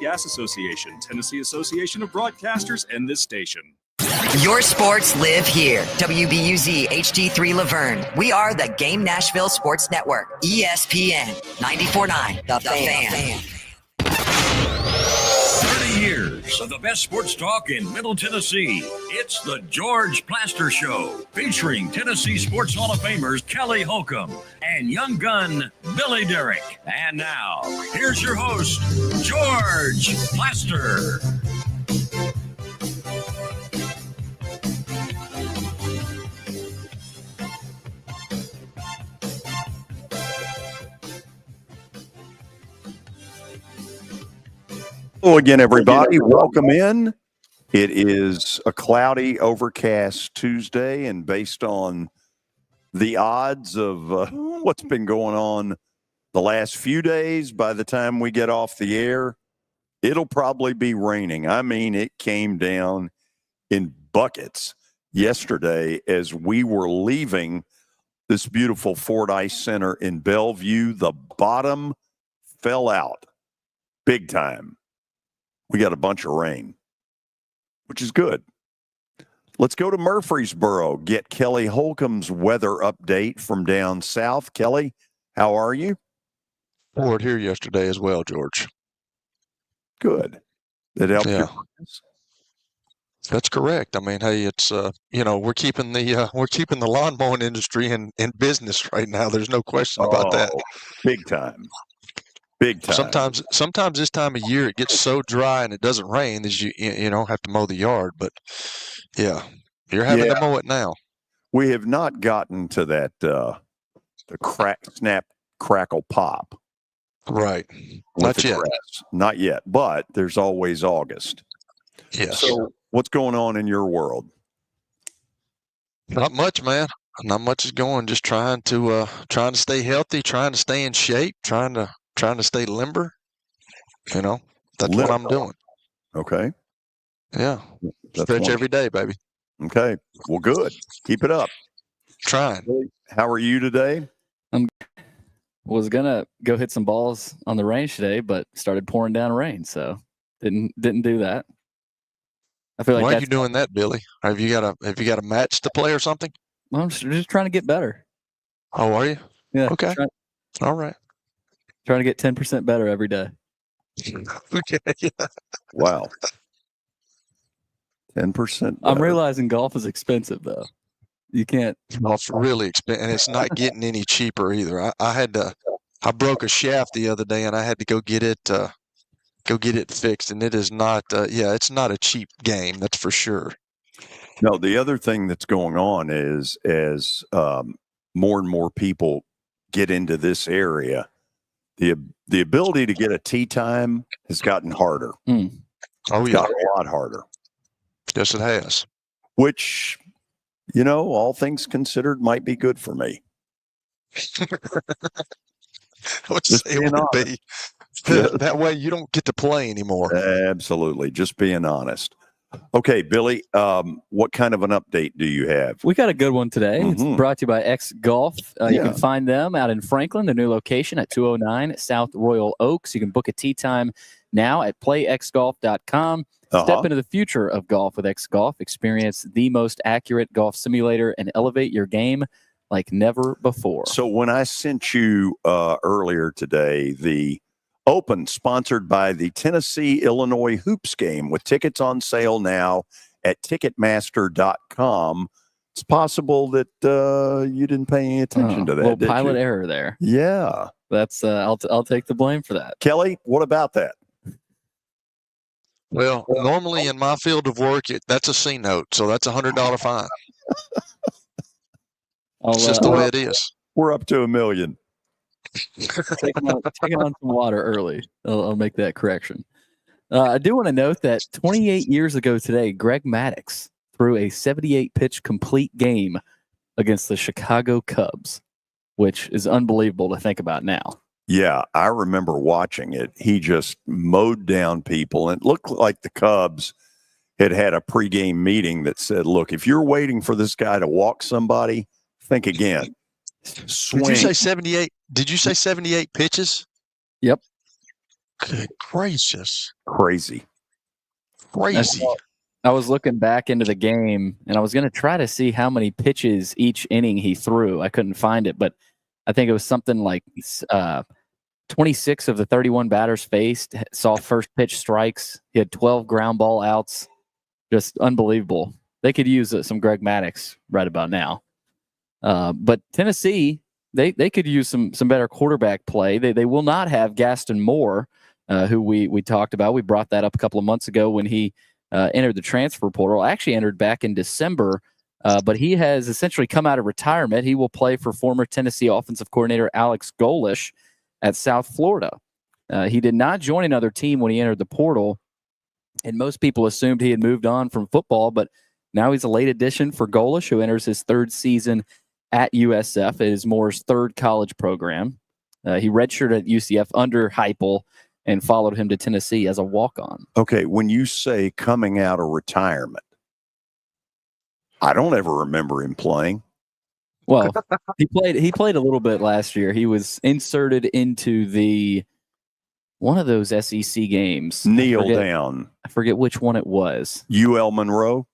Gas Association, Tennessee Association of Broadcasters, and this station. Your sports live here. WBUZ HD3 Laverne. We are the Game Nashville Sports Network. ESPN 94.9. The Fan. 30 years of the best sports talk in Middle Tennessee. It's the George Plaster Show, featuring Tennessee Sports Hall of Famers Kelly Holcomb and young gun Billy Derrick. And now, here's your host, George Plaster. Hello again, everybody. Welcome in. It is a cloudy, overcast Tuesday, and based on the odds of what's been going on the last few days, by the time we get off the air, it'll probably be raining. I mean, it came down in buckets yesterday as we were leaving this beautiful Fordyce Center in Bellevue. The bottom fell out big time. We got a bunch of rain, which is good. Let's go to Murfreesboro, get Kelly Holcomb's weather update from down south. Kelly, how are you? Poured here yesterday as well, George. Good. That helped you. That's correct. I mean, hey, it's we're keeping the lawn mowing industry in business right now. There's no question about that. Big time. Big time. Sometimes this time of year it gets so dry and it doesn't rain that you don't have to mow the yard. But yeah, you're having to mow it now. We have not gotten to that the crack, snap, crackle, pop. Right. Not yet. Grass. Not yet. But there's always August. Yes. So what's going on in your world? Not much, man. Not much is going. Just trying to stay healthy, trying to stay in shape, trying to stay limber. That's what I'm doing. Okay. Yeah. Stretch every day, baby. Okay. Well, good. Keep it up. Trying. How are you today? Was gonna go hit some balls on the range today, but started pouring down rain, so didn't do that. I feel like why are you doing that, Billy? Have you got a match to play or something? Well, I'm just trying to get better. Oh, are you? Yeah. Okay. All right. Trying to get 10% better every day. Okay. Wow. 10%. I'm realizing golf is expensive, though. You can't. Golf's really expensive, and it's not getting any cheaper either. I broke a shaft the other day, and I had to go get it fixed, and it is not. It's not a cheap game. That's for sure. No, the other thing that's going on is as more and more people get into this area, the ability to get a tee time has gotten harder. Oh, it's gotten a lot harder. Yes, it has. Which, all things considered, might be good for me. I would say it would be. That way you don't get to play anymore. Absolutely. Just being honest. Okay, Billy, what kind of an update do you have? We got a good one today. Mm-hmm. It's brought to you by X Golf. You can find them out in Franklin, the new location at 209 South Royal Oaks. You can book a tee time now at playxgolf.com. Step into the future of golf with X Golf. Experience the most accurate golf simulator and elevate your game like never before. So when I sent you earlier today, the Open, sponsored by the Tennessee-Illinois Hoops game, with tickets on sale now at Ticketmaster.com. It's possible that you didn't pay any attention to that. Little pilot error there. Yeah, that's I'll take the blame for that. Kelly, what about that? Well, normally in my field of work, that's a C note, so that's $100 fine. It's just the way it is. We're up to $1 million. Taking on some water early. I'll make that correction. I do want to note that 28 years ago today, Greg Maddux threw a 78-pitch complete game against the Chicago Cubs, which is unbelievable to think about now. Yeah, I remember watching it. He just mowed down people, and it looked like the Cubs had a pregame meeting that said, look, if you're waiting for this guy to walk somebody, think again. Swing. Did you say 78? Did you say 78 pitches? Yep. Good gracious. Crazy. I was looking back into the game, and I was going to try to see how many pitches each inning he threw. I couldn't find it, but I think it was something like 26 of the 31 batters faced saw first pitch strikes. He had 12 ground ball outs. Just unbelievable. They could use some Greg Maddux right about now. But Tennessee, they could use some better quarterback play. They will not have Gaston Moore, who we talked about. We brought that up a couple of months ago when he entered the transfer portal. Actually entered back in December, but he has essentially come out of retirement. He will play for former Tennessee offensive coordinator Alex Golesh at South Florida. He did not join another team when he entered the portal, and most people assumed he had moved on from football, but now he's a late addition for Golesh, who enters his third season at USF. It is Moore's third college program. He redshirted at UCF under Heupel and followed him to Tennessee as a walk-on. Okay, when you say coming out of retirement, I don't ever remember him playing. Well, he played a little bit last year. He was inserted into one of those SEC games. Down. I forget which one it was. UL Monroe?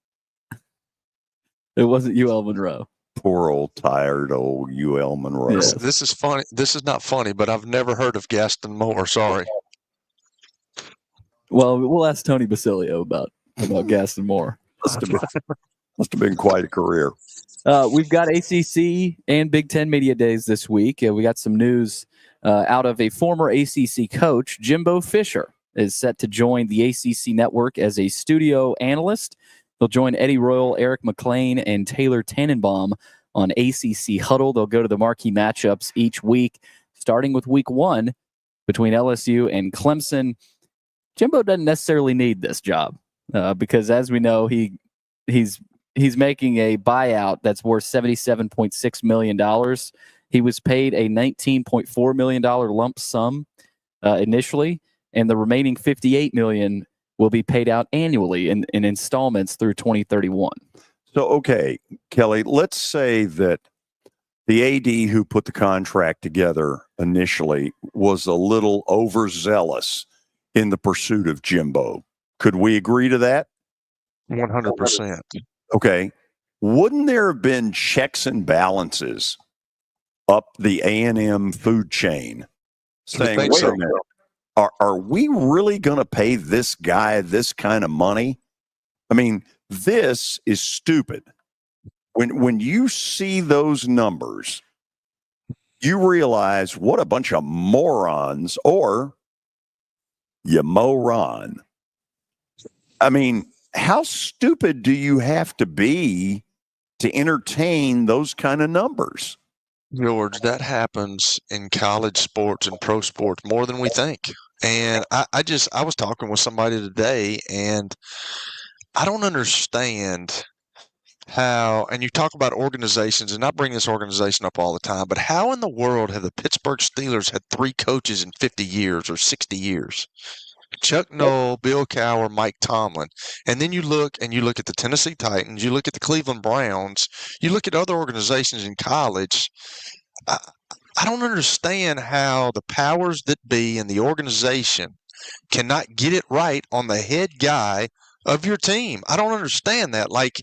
It wasn't UL Monroe. Poor old tired old UL Monroe. Yeah. This is funny. This is not funny, but I've never heard of Gaston Moore. Sorry. Well, we'll ask Tony Basilio about Gaston Moore. Must have been quite a career. We've got ACC and Big Ten Media Days this week. We got some news out of a former ACC coach. Jimbo Fisher is set to join the ACC network as a studio analyst. They'll join Eddie Royal, Eric McLean, and Taylor Tannenbaum on ACC Huddle. They'll go to the marquee matchups each week, starting with week 1 between LSU and Clemson. Jimbo doesn't necessarily need this job because, as we know, he's making a buyout that's worth $77.6 million. He was paid a $19.4 million lump sum initially, and the remaining $58 million will be paid out annually in installments through 2031. So, okay, Kelly, let's say that the AD who put the contract together initially was a little overzealous in the pursuit of Jimbo. Could we agree to that? 100%. Okay. Wouldn't there have been checks and balances up the A&M food chain saying, wait a minute, are we really going to pay this guy this kind of money? I mean, this is stupid. When you see those numbers, you realize what a bunch of morons, or you moron. I mean, how stupid do you have to be to entertain those kind of numbers? George, that happens in college sports and pro sports more than we think. And I was talking with somebody today, and I don't understand how, and you talk about organizations, and I bring this organization up all the time, but how in the world have the Pittsburgh Steelers had 3 coaches in 50 years or 60 years? Chuck Noll, Bill Cowher, Mike Tomlin. And then you look at the Tennessee Titans, you look at the Cleveland Browns, you look at other organizations in college. I don't understand how the powers that be in the organization cannot get it right on the head guy of your team. I don't understand that. Like,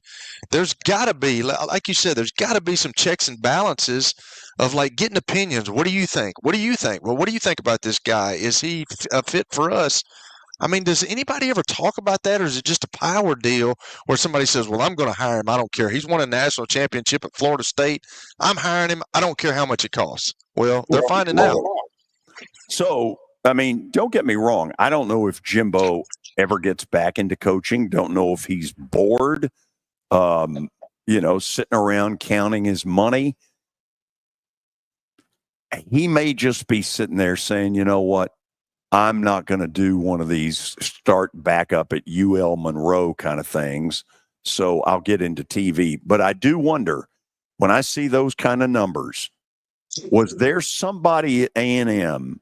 there's got to be, like you said, there's got to be some checks and balances of, like, getting opinions. What do you think? What do you think? Well, what do you think about this guy? Is he a fit for us? I mean, does anybody ever talk about that, or is it just a power deal where somebody says, well, I'm going to hire him. I don't care. He's won a national championship at Florida State. I'm hiring him. I don't care how much it costs. Well, they're finding out. So, I mean, don't get me wrong. I don't know if Jimbo ever gets back into coaching. Don't know if he's bored, sitting around counting his money. He may just be sitting there saying, you know what? I'm not going to do one of these start back up at UL Monroe kind of things, so I'll get into TV. But I do wonder, when I see those kind of numbers, was there somebody at A&M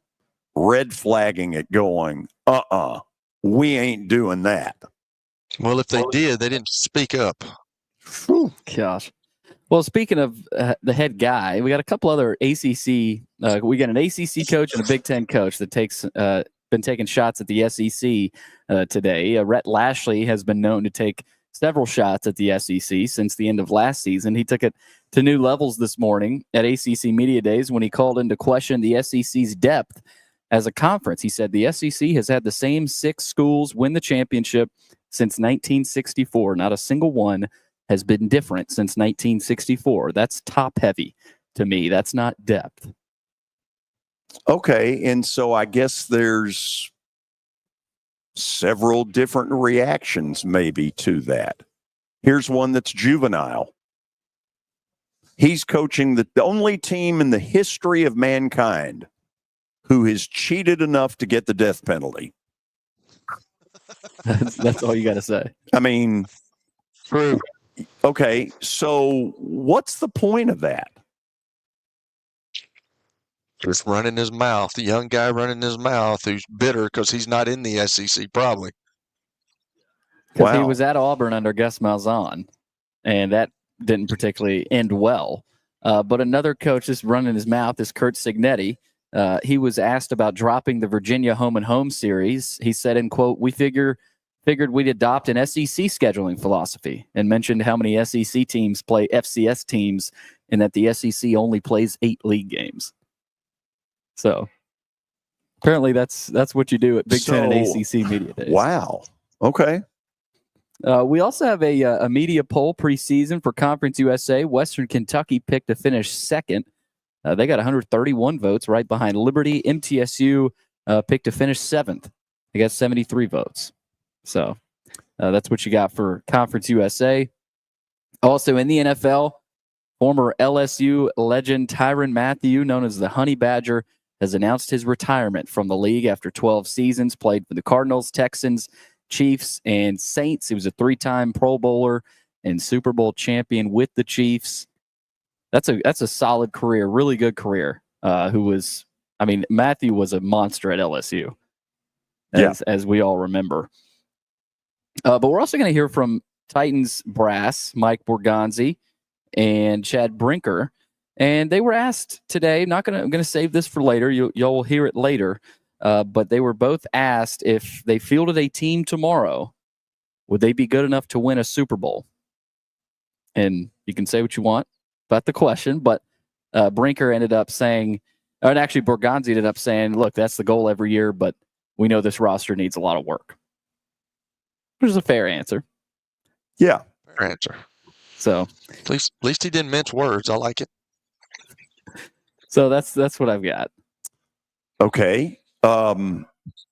red flagging it going, we ain't doing that? Well, if they did, they didn't speak up. Whew. Gosh. Well, speaking of the head guy, we got a couple other ACC. We got an ACC coach and a Big Ten coach that takes been taking shots at the SEC today. Rhett Lashley has been known to take several shots at the SEC since the end of last season. He took it to new levels this morning at ACC Media Days when he called into question the SEC's depth as a conference. He said the SEC has had the same 6 schools win the championship since 1964. Not a single one has been different since 1964. That's top heavy to me. That's not depth. Okay, and so I guess there's several different reactions maybe to that. Here's one that's juvenile. He's coaching the only team in the history of mankind who has cheated enough to get the death penalty. That's all you got to say. I mean, True. Okay, so what's the point of that? Just running his mouth. The young guy running his mouth who's bitter because he's not in the SEC, probably. Because he was at Auburn under Gus Malzahn, and that didn't particularly end well. But another coach that's running his mouth is Kurt Signetti. He was asked about dropping the Virginia home and home series. He said, in quote, "We figured we'd adopt an SEC scheduling philosophy," and mentioned how many SEC teams play FCS teams and that the SEC only plays 8 league games. So apparently that's what you do at Big Ten and ACC Media Days. Wow. Okay. We also have a media poll preseason for Conference USA. Western Kentucky picked to finish second. They got 131 votes, right behind Liberty. MTSU picked to finish 7th. They got 73 votes. So that's what you got for Conference USA. Also in the NFL, former LSU legend Tyrann Mathieu, known as the Honey Badger, has announced his retirement from the league after 12 seasons, played for the Cardinals, Texans, Chiefs, and Saints. He was a 3-time Pro Bowler and Super Bowl champion with the Chiefs. That's a solid career, really good career. Mathieu was a monster at LSU, as we all remember. But we're also going to hear from Titans brass, Mike Borgonzi and Chad Brinker. And they were asked today, I'm going to save this for later. You'll hear it later. But they were both asked if they fielded a team tomorrow, would they be good enough to win a Super Bowl? And you can say what you want about the question, but Brinker ended up saying, and actually Borgonzi ended up saying, look, that's the goal every year, but we know this roster needs a lot of work. Which is a fair answer. Yeah. Fair answer. So at least he didn't mince words. I like it. So that's what I've got. Okay. Let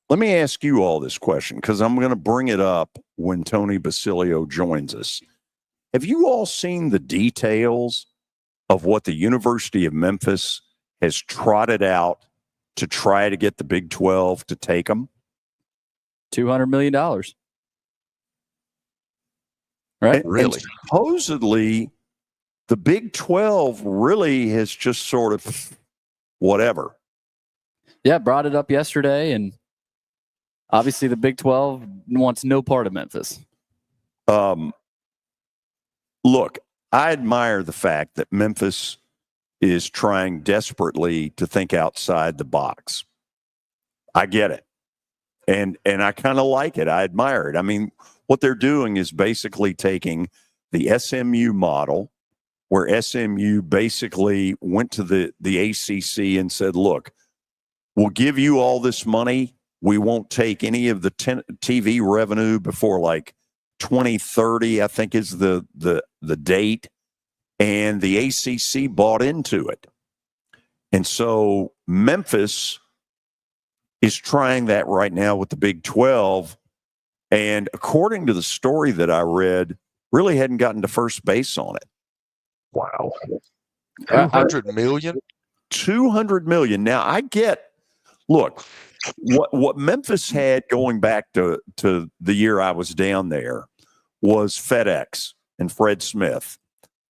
me ask you all this question because I'm going to bring it up when Tony Basilio joins us. Have you all seen the details of what the University of Memphis has trotted out to try to get the Big 12 to take them? $200 million. Right? Really? And supposedly, the Big 12 really has just sort of whatever. Yeah, brought it up yesterday, and obviously the Big 12 wants no part of Memphis. Look, I admire the fact that Memphis is trying desperately to think outside the box. I get it. And I kind of like it. I admire it. I mean, what they're doing is basically taking the SMU model, where SMU basically went to the ACC and said, look, we'll give you all this money. We won't take any of the TV revenue before like 2030, I think is the date. And the ACC bought into it. And so Memphis is trying that right now with the Big 12. And according to the story that I read, really hadn't gotten to first base on it. Wow. 200 million? 200 million. Now I get, look, what Memphis had going back to the year I was down there was FedEx and Fred Smith.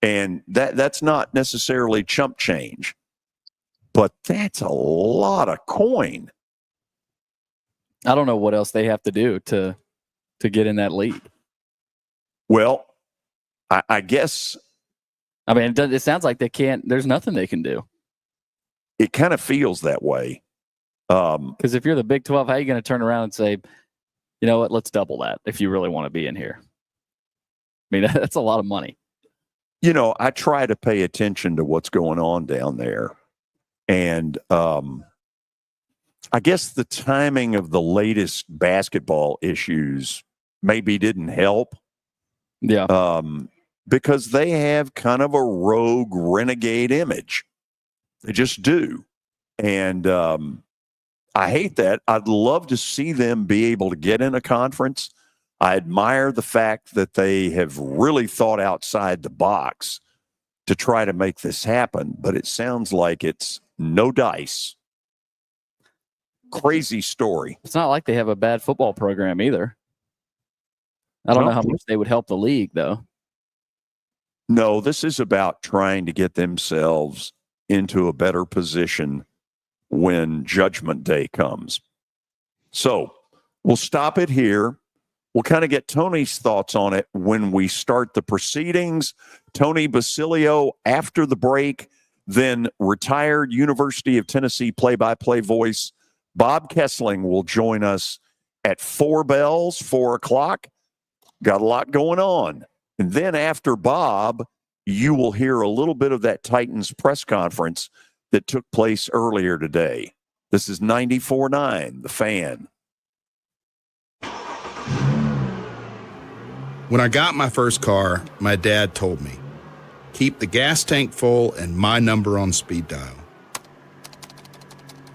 And that's not necessarily chump change, but that's a lot of coin. I don't know what else they have to do to get in that league. Well, I guess. I mean, it sounds like they can't. There's nothing they can do. It kind of feels that way. Because if you're the Big 12, how are you going to turn around and say, you know what, let's double that if you really want to be in here? I mean, that's a lot of money. You know, I try to pay attention to what's going on down there. And I guess the timing of the latest basketball issues maybe didn't help. Yeah. Because they have kind of a rogue renegade image. They just do. And I hate that. I'd love to see them be able to get in a conference. I admire the fact that they have really thought outside the box to try to make this happen, but it sounds like it's no dice. Crazy story. It's not like they have a bad football program either. I don't know how much they would help the league, though. No, this is about trying to get themselves into a better position when Judgment Day comes. So we'll stop it here. We'll kind of get Tony's thoughts on it when we start the proceedings. Tony Basilio after the break, then retired University of Tennessee play-by-play voice Bob Kesling will join us at 4 bells, 4 o'clock. Got a lot going on. And then after Bob, you will hear a little bit of that Titans press conference that took place earlier today. This is 94.9, The Fan. When I got my first car, my dad told me, keep the gas tank full and my number on speed dial.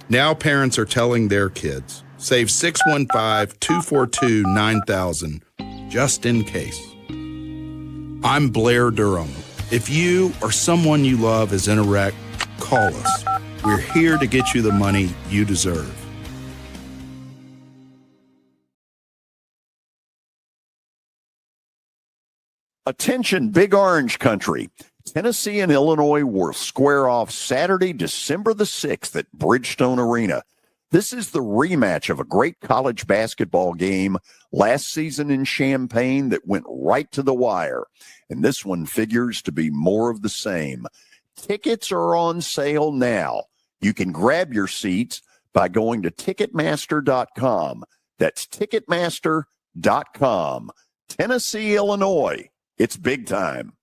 Now parents are telling their kids, save 615-242-9000 just in case. I'm Blair Durham. If you or someone you love is in a wreck, call us. We're here to get you the money you deserve. Attention, Big Orange Country. Tennessee and Illinois will square off Saturday, December the 6th at Bridgestone Arena. This is the rematch of a great college basketball game last season in Champaign that went right to the wire. And this one figures to be more of the same. Tickets are on sale now. You can grab your seats by going to Ticketmaster.com. That's Ticketmaster.com. Tennessee, Illinois. It's big time.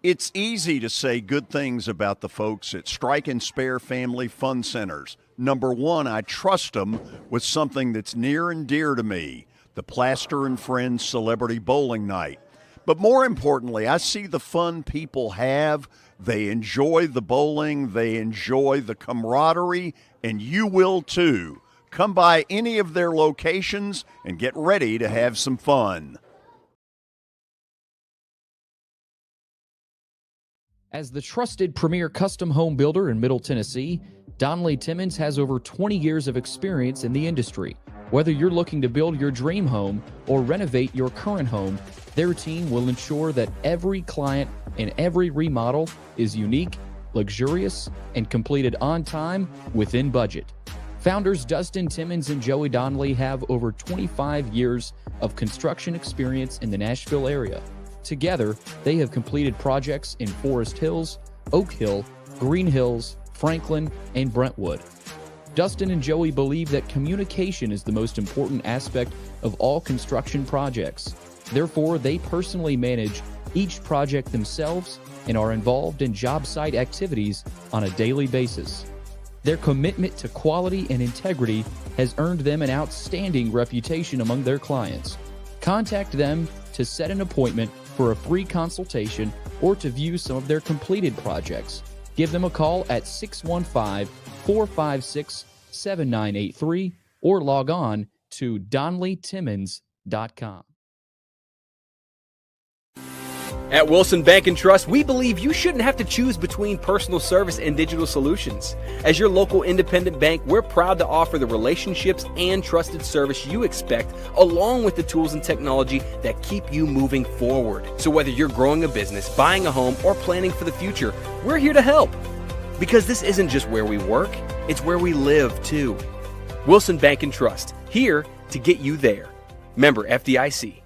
It's easy to say good things about the folks at Strike and Spare Family Fun Centers. Number one, I trust them with something that's near and dear to me, the Plaster and Friends Celebrity Bowling Night. But more importantly, I see the fun people have. They enjoy the bowling, they enjoy the camaraderie, and you will too. Come by any of their locations and get ready to have some fun. As the trusted premier custom home builder in Middle Tennessee, Donnelly Timmons has over 20 years of experience in the industry. Whether you're looking to build your dream home or renovate your current home, their team will ensure that every client and every remodel is unique, luxurious, and completed on time within budget. Founders Dustin Timmons and Joey Donnelly have over 25 years of construction experience in the Nashville area. Together, they have completed projects in Forest Hills, Oak Hill, Green Hills, Franklin, and Brentwood. Dustin and Joey believe that communication is the most important aspect of all construction projects. Therefore, they personally manage each project themselves and are involved in job site activities on a daily basis. Their commitment to quality and integrity has earned them an outstanding reputation among their clients. Contact them to set an appointment for a free consultation or to view some of their completed projects. Give them a call at 615-456-7983 or log on to DonnellyTimmons.com. At Wilson Bank & Trust, we believe you shouldn't have to choose between personal service and digital solutions. As your local independent bank, we're proud to offer the relationships and trusted service you expect, along with the tools and technology that keep you moving forward. So whether you're growing a business, buying a home, or planning for the future, we're here to help. Because this isn't just where we work, it's where we live too. Wilson Bank & Trust, here to get you there. Member FDIC.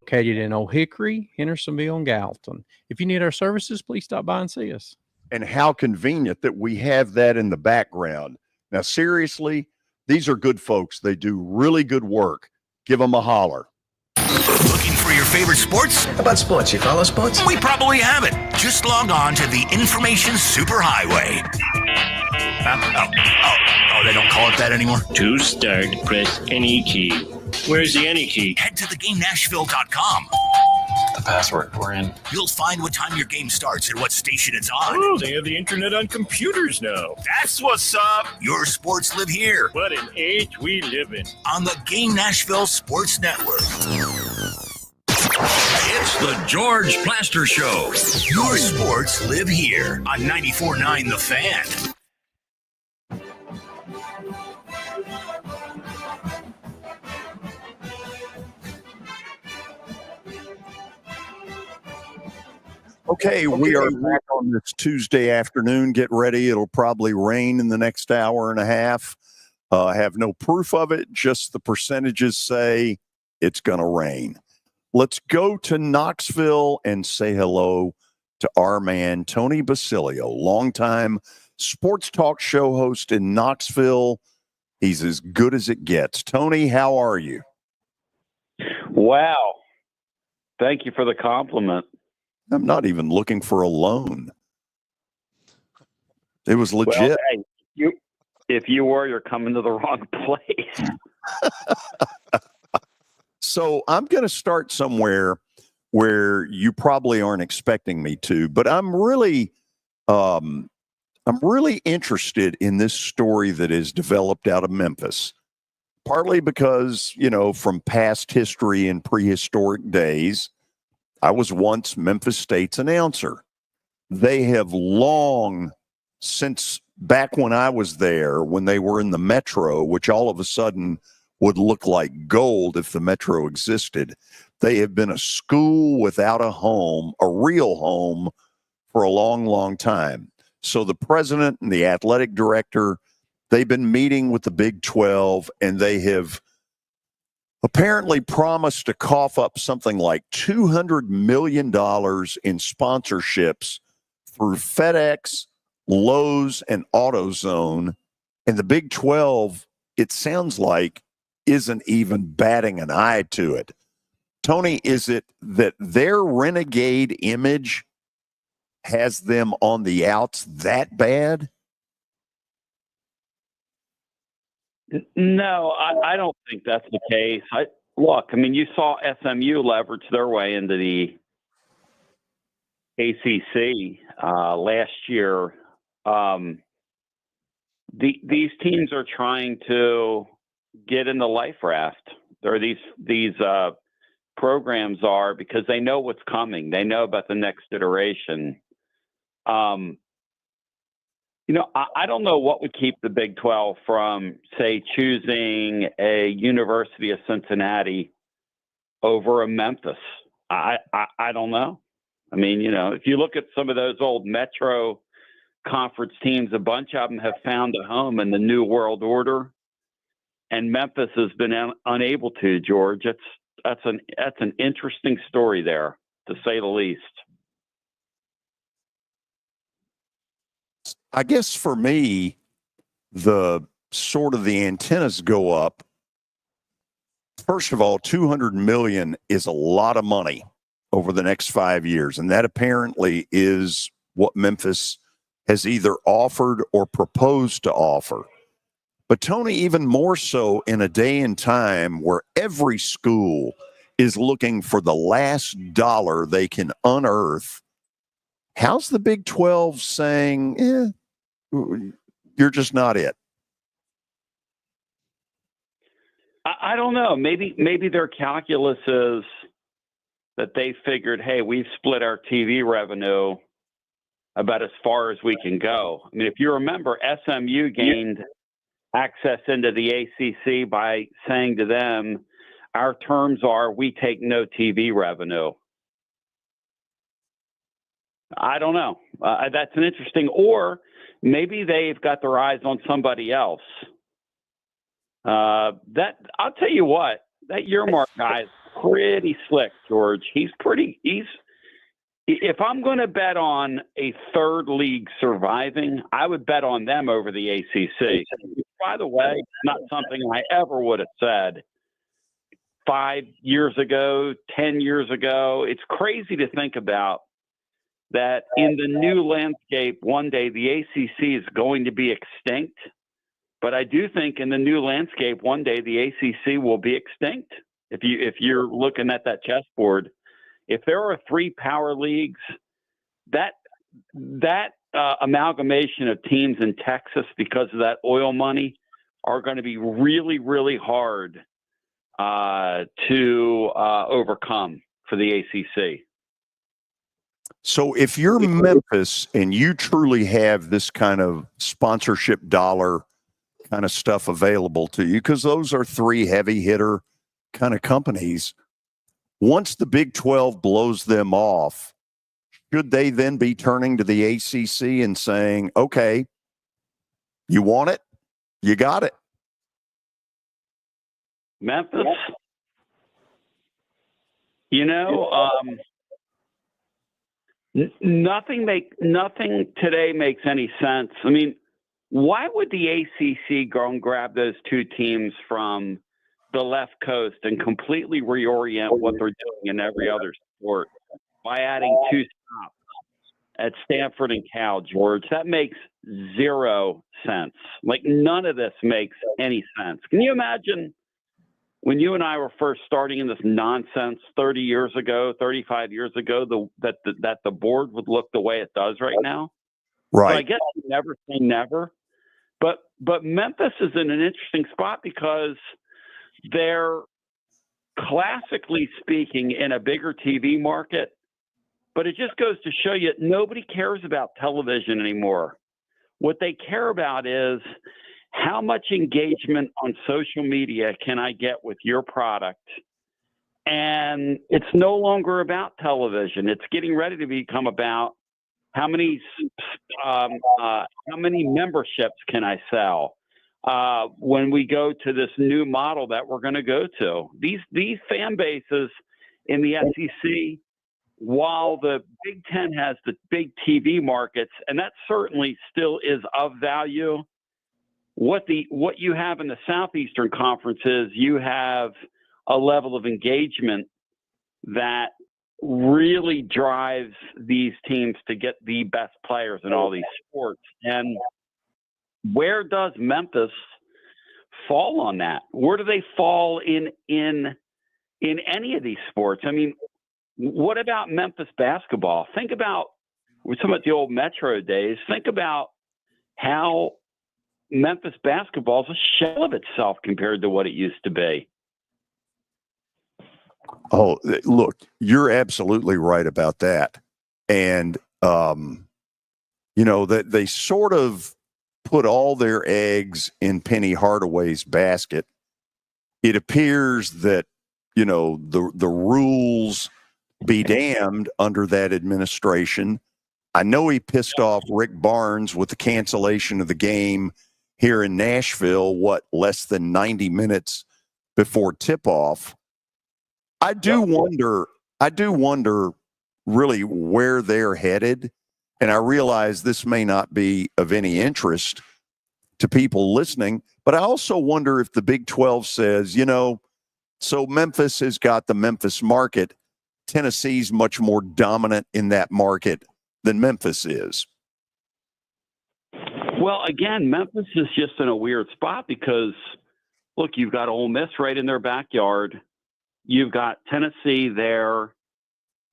Located in Old Hickory, Hendersonville, and Gallatin. If you need our services, please stop by and see us. and how convenient that we have that in the background. Now, seriously, these are good folks. They do really good work. Give them a holler. Looking for your favorite sports? How about sports? You follow sports? We probably have it. Just log on to the Information Superhighway. Oh, they don't call it that anymore? To start, press any key. Where's the any key? Head to theGameNashville.com. The password. We're in. You'll find what time your game starts and what station it's on. Oh, they have the internet on computers now. That's what's up. Your sports live here. What an age we live in. On the Game Nashville Sports Network. It's the George Plaster Show. Your sports live here on 94.9 The Fan. Okay, we are back on this Tuesday afternoon. Get ready. It'll probably rain in the next hour and a half. I have no proof of it. Just the percentages say it's going to rain. Let's go to Knoxville and say hello to our man, Tony Basilio, longtime sports talk show host in Knoxville. He's as good as it gets. Tony, how are you? Wow. Thank you for the compliment. I'm not even looking for a loan. It was legit. Well, hey, if you were, you're coming to the wrong place. So I'm going to start somewhere where you probably aren't expecting me to, but I'm really interested in this story that is developed out of Memphis. Partly because, from past history and prehistoric days, I was once Memphis State's announcer. They have long since back when I was there, when they were in the Metro, which all of a sudden would look like gold if the Metro existed. They have been a school without a home, a real home, for a long, long time. So the president and the athletic director, they've been meeting with the Big 12, and they have apparently promised to cough up something like $200 million in sponsorships through FedEx, Lowe's, and AutoZone. And the Big 12, it sounds like, isn't even batting an eye to it. Tony, is it that their renegade image has them on the outs that bad? No, I don't think that's the case. You saw SMU leverage their way into the ACC last year. These teams are trying to get in the life raft. These programs are, because they know what's coming. They know about the next iteration. I don't know what would keep the Big 12 from, say, choosing a University of Cincinnati over a Memphis. I don't know. If you look at some of those old Metro Conference teams, a bunch of them have found a home in the New World Order, and Memphis has been unable to. George, that's an interesting story there, to say the least. I guess for me, the antennas go up. First of all, $200 million is a lot of money over the next 5 years. And that apparently is what Memphis has either offered or proposed to offer. But Tony, even more so in a day and time where every school is looking for the last dollar they can unearth, how's the Big 12 saying, you're just not it? I don't know. Maybe their calculus is that they figured, hey, we've split our TV revenue about as far as we can go. If you remember, SMU gained access into the ACC by saying to them, our terms are we take no TV revenue. I don't know. That's an interesting, or maybe they've got their eyes on somebody else. That I'll tell you what, that Earmark guy is pretty slick, George. He's if I'm going to bet on a third league surviving, I would bet on them over the ACC. By the way, not something I ever would have said 5 years ago, 10 years ago. It's crazy to think about that in the new landscape, one day the ACC is going to be extinct. But I do think in the new landscape, one day the ACC will be extinct. If you're looking at that chessboard, if there are 3 power leagues, that amalgamation of teams in Texas because of that oil money are going to be really, really hard to overcome for the ACC. So if you're Memphis and you truly have this kind of sponsorship dollar kind of stuff available to you, because those are 3 heavy hitter kind of companies, once the Big 12 blows them off, should they then be turning to the ACC and saying, okay, you want it? You got it. Memphis, nothing today makes any sense. I mean, why would the ACC go and grab those 2 teams from the left coast and completely reorient what they're doing in every other sport by adding 2 stops at Stanford and Cal, George? That makes 0 sense. Like, none of this makes any sense. Can you imagine when you and I were first starting in this nonsense 30 years ago, 35 years ago, that the board would look the way it does right now? Right. So I guess you never say never. But Memphis is in an interesting spot because they're classically speaking in a bigger TV market, but it just goes to show you nobody cares about television anymore. What they care about is how much engagement on social media can I get with your product? And it's no longer about television. It's getting ready to become about how many memberships can I sell? When we go to this new model that we're going to go to, these fan bases in the SEC, while the Big Ten has the big TV markets, and that certainly still is of value, what you have in the Southeastern Conference is you have a level of engagement that really drives these teams to get the best players in all these sports. And where does Memphis fall on that? Where do they fall in any of these sports? I mean, what about Memphis basketball? We're talking about the old Metro days. Think about how Memphis basketball is a shell of itself compared to what it used to be. Oh, look, you're absolutely right about that. And, that they sort of put all their eggs in Penny Hardaway's basket. It appears that, the rules be damned under that administration. I know he pissed off Rick Barnes with the cancellation of the game here in Nashville, less than 90 minutes before tip-off. I do wonder really where they're headed. And I realize this may not be of any interest to people listening, but I also wonder if the Big 12 says, so Memphis has got the Memphis market. Tennessee's much more dominant in that market than Memphis is. Well, again, Memphis is just in a weird spot because, look, you've got Ole Miss right in their backyard. You've got Tennessee there.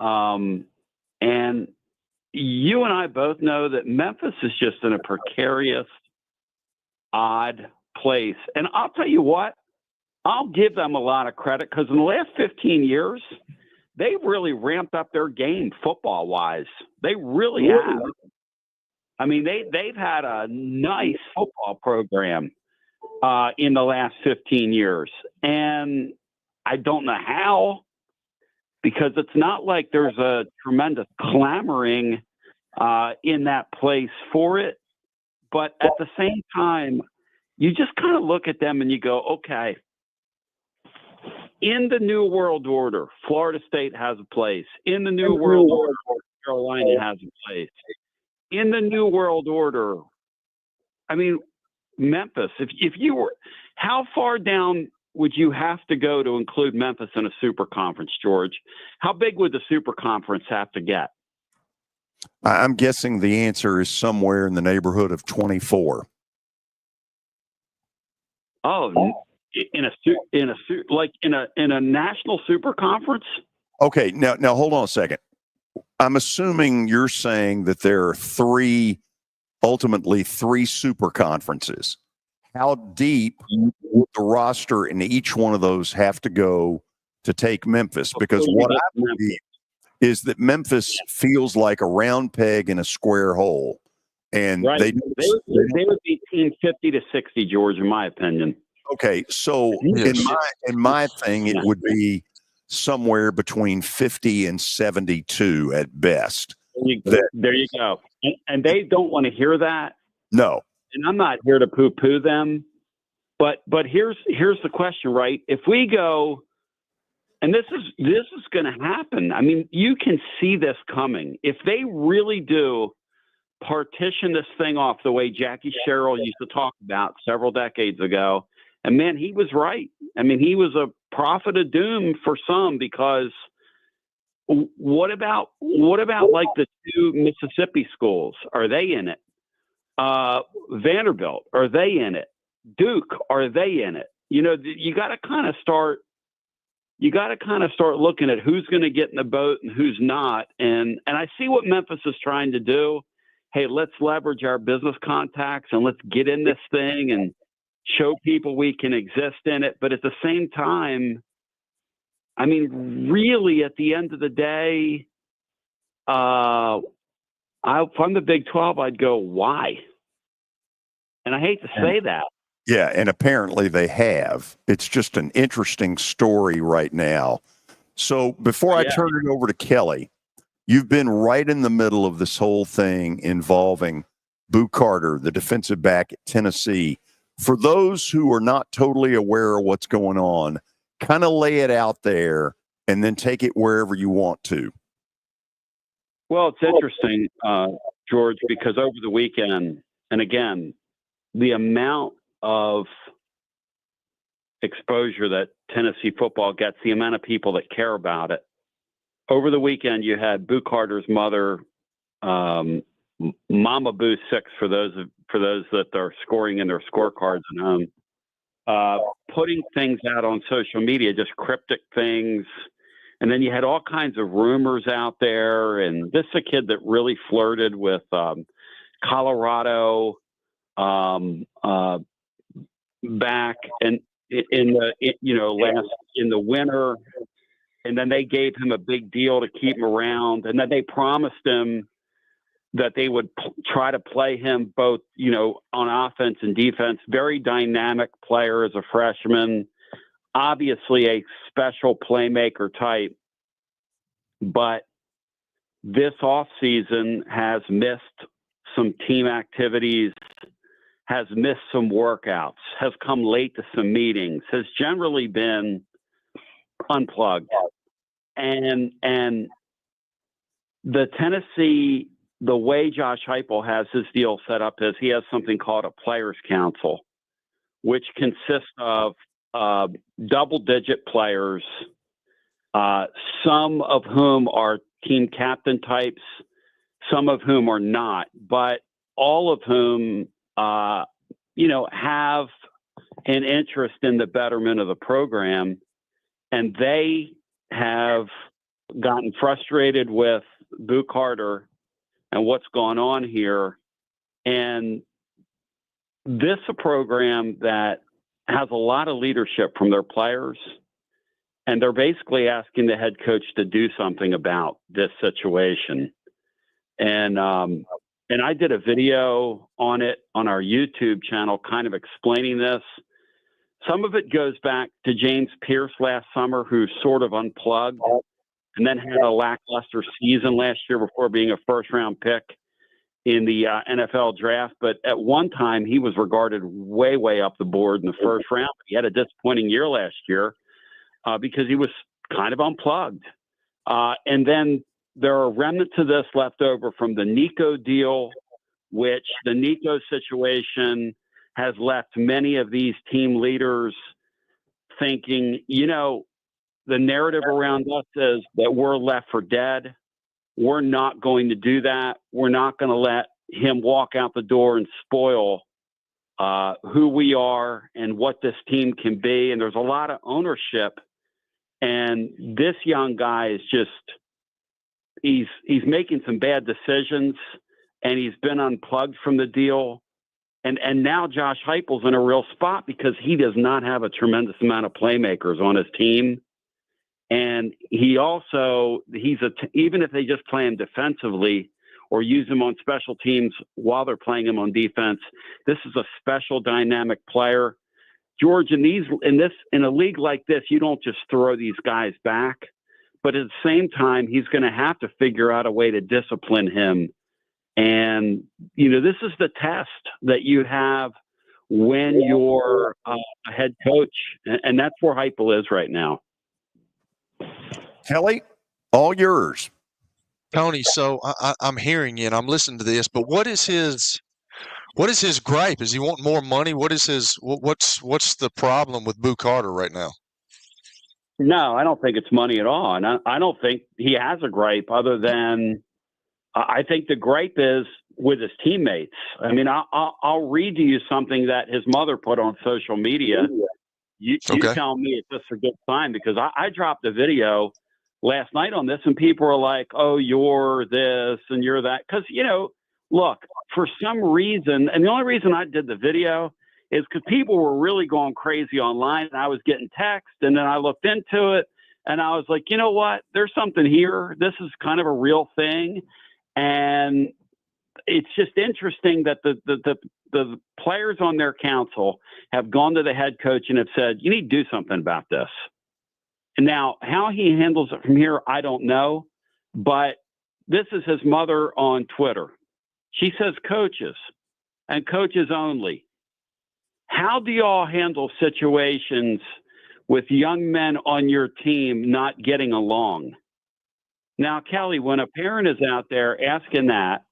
And you and I both know that Memphis is just in a precarious, odd place. And I'll tell you what, I'll give them a lot of credit because in the last 15 years, they've really ramped up their game football-wise. They really have. I mean, they've had a nice football program in the last 15 years. And I don't know how, because it's not like there's a tremendous clamoring in that place for it. But at the same time, you just kind of look at them and you go, okay, in the New World Order, Florida State has a place. In the New World Order, Carolina has in place. In the New World Order, I mean, Memphis, if you were, how far down would you have to go to include Memphis in a super conference, George? How big would the super conference have to get? I'm guessing the answer is somewhere in the neighborhood of 24. Oh, in a national super conference? Okay, now hold on a second. I'm assuming you're saying that there are ultimately three super conferences. How deep would the roster in each one of those have to go to take Memphis? Because what I believe is that Memphis feels like a round peg in a square hole. And right. They would be team 50 to 60, George, in my opinion. Okay, so in my thing, it would be somewhere between 50 and 72 at best. There you go. And they don't want to hear that. No. And I'm not here to poo-poo them. But here's the question, right? If we go, and this is going to happen. I mean, you can see this coming. If they really do partition this thing off the way Jackie Sherrill used to talk about several decades ago, and man, he was right. I mean, he was a prophet of doom for some, because what about like the two Mississippi schools? Are they in it? Vanderbilt, are they in it? Duke, are they in it? You know, you got to kind of start looking at who's going to get in the boat and who's not. And I see what Memphis is trying to do. Hey, let's leverage our business contacts and let's get in this thing and show people we can exist in it. But at the same time, I mean, really, at the end of the day, if I'm the Big 12, I'd go, why? And I hate to say that. Yeah, and apparently they have. It's just an interesting story right now. So before I turn it over to Kelly, you've been right in the middle of this whole thing involving Boo Carter, the defensive back at Tennessee. For those who are not totally aware of what's going on, kind of lay it out there and then take it wherever you want to. Well, it's interesting, George, because over the weekend, and again, the amount of exposure that Tennessee football gets, the amount of people that care about it. Over the weekend, you had Boo Carter's mother, Mama Boo 6 for those that are scoring in their scorecards at home, putting things out on social media, just cryptic things. And then you had all kinds of rumors out there. And this is a kid that really flirted with Colorado back and in the winter. And then they gave him a big deal to keep him around. And then they promised him that they would try to play him both, on offense and defense. Very dynamic player as a freshman, obviously a special playmaker type. But this offseason has missed some team activities, has missed some workouts, has come late to some meetings, has generally been unplugged. And the Tennessee, the way Josh Heupel has his deal set up is he has something called a players' council, which consists of double-digit players, some of whom are team captain types, some of whom are not, but all of whom, have an interest in the betterment of the program. And they have gotten frustrated with Boo Carter and what's gone on here. And this is a program that has a lot of leadership from their players. And they're basically asking the head coach to do something about this situation. And I did a video on it on our YouTube channel, kind of explaining this. Some of it goes back to James Pierce last summer, who sort of unplugged and then had a lackluster season last year before being a first-round pick in the NFL draft. But at one time, he was regarded way, way up the board in the first round. He had a disappointing year last year because he was kind of unplugged. And then there are remnants of this left over from the Nico deal, which the Nico situation has left many of these team leaders thinking, the narrative around us is that we're left for dead. We're not going to do that. We're not going to let him walk out the door and spoil who we are and what this team can be. And there's a lot of ownership. And this young guy is just, he's making some bad decisions, and he's been unplugged from the deal. And now Josh Heupel's in a real spot because he does not have a tremendous amount of playmakers on his team. And he also, even if they just play him defensively or use him on special teams while they're playing him on defense, this is a special dynamic player. George, in a league like this, you don't just throw these guys back, but at the same time, he's going to have to figure out a way to discipline him. And, this is the test that you have when you're a head coach. And that's where Heupel is right now. Kelly, all yours. Tony, so I'm hearing you and I'm listening to this, but what is his gripe? Does he want more money? What's the problem with Boo Carter right now? No, I don't think it's money at all. And I don't think he has a gripe other than I think the gripe is with his teammates. I mean, I'll read to you something that his mother put on social media. You tell me if this is a good sign, because I dropped a video last night on this and people were like, oh, you're this and you're that. Because, look, for some reason, and the only reason I did the video is because people were really going crazy online and I was getting text, and then I looked into it and I was like, you know what? There's something here. This is kind of a real thing. And it's just interesting that the players on their council have gone to the head coach and have said, you need to do something about this. And now how he handles it from here, I don't know. But this is his mother on Twitter. She says, coaches and coaches only, how do y'all handle situations with young men on your team not getting along? Now, Kelly, when a parent is out there asking that,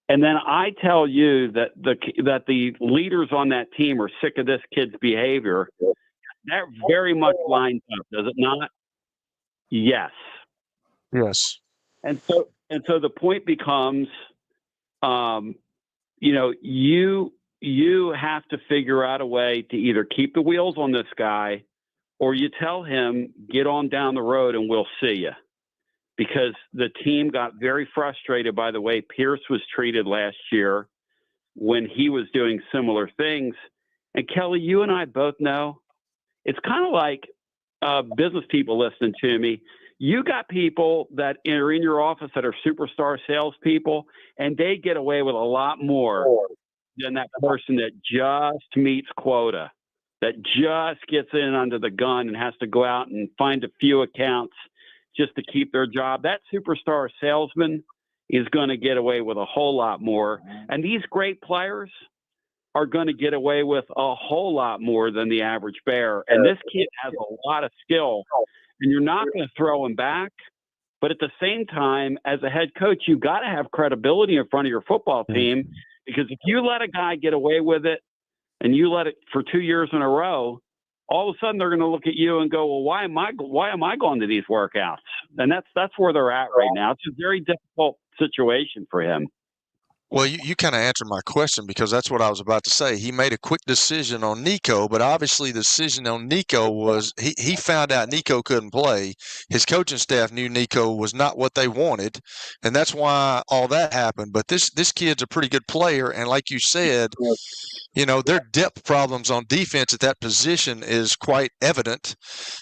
and then I tell you that the leaders on that team are sick of this kid's behavior, that very much lines up, does it not? Yes. Yes. And so the point becomes, you have to figure out a way to either keep the wheels on this guy, or you tell him, get on down the road and we'll see you. Because the team got very frustrated by the way Pierce was treated last year when he was doing similar things. And Kelly, you and I both know it's kind of like business people listening to me. You got people that are in your office that are superstar salespeople, and they get away with a lot more than that person that just meets quota, that just gets in under the gun and has to go out and find a few accounts just to keep their job. That superstar salesman is going to get away with a whole lot more. And these great players are going to get away with a whole lot more than the average bear. And this kid has a lot of skill, and you're not going to throw him back. But at the same time, as a head coach, you got to have credibility in front of your football team, because if you let a guy get away with it and you let it for 2 years in a row, all of a sudden they're going to look at you and go, well, why am I going to these workouts? And that's where they're at right now. It's a very difficult situation for him. Well, you kind of answered my question, because that's what I was about to say. He made a quick decision on Nico, but obviously the decision on Nico was he found out Nico couldn't play. His coaching staff knew Nico was not what they wanted, and that's why all that happened. But this kid's a pretty good player, and like you said, their depth problems on defense at that position is quite evident.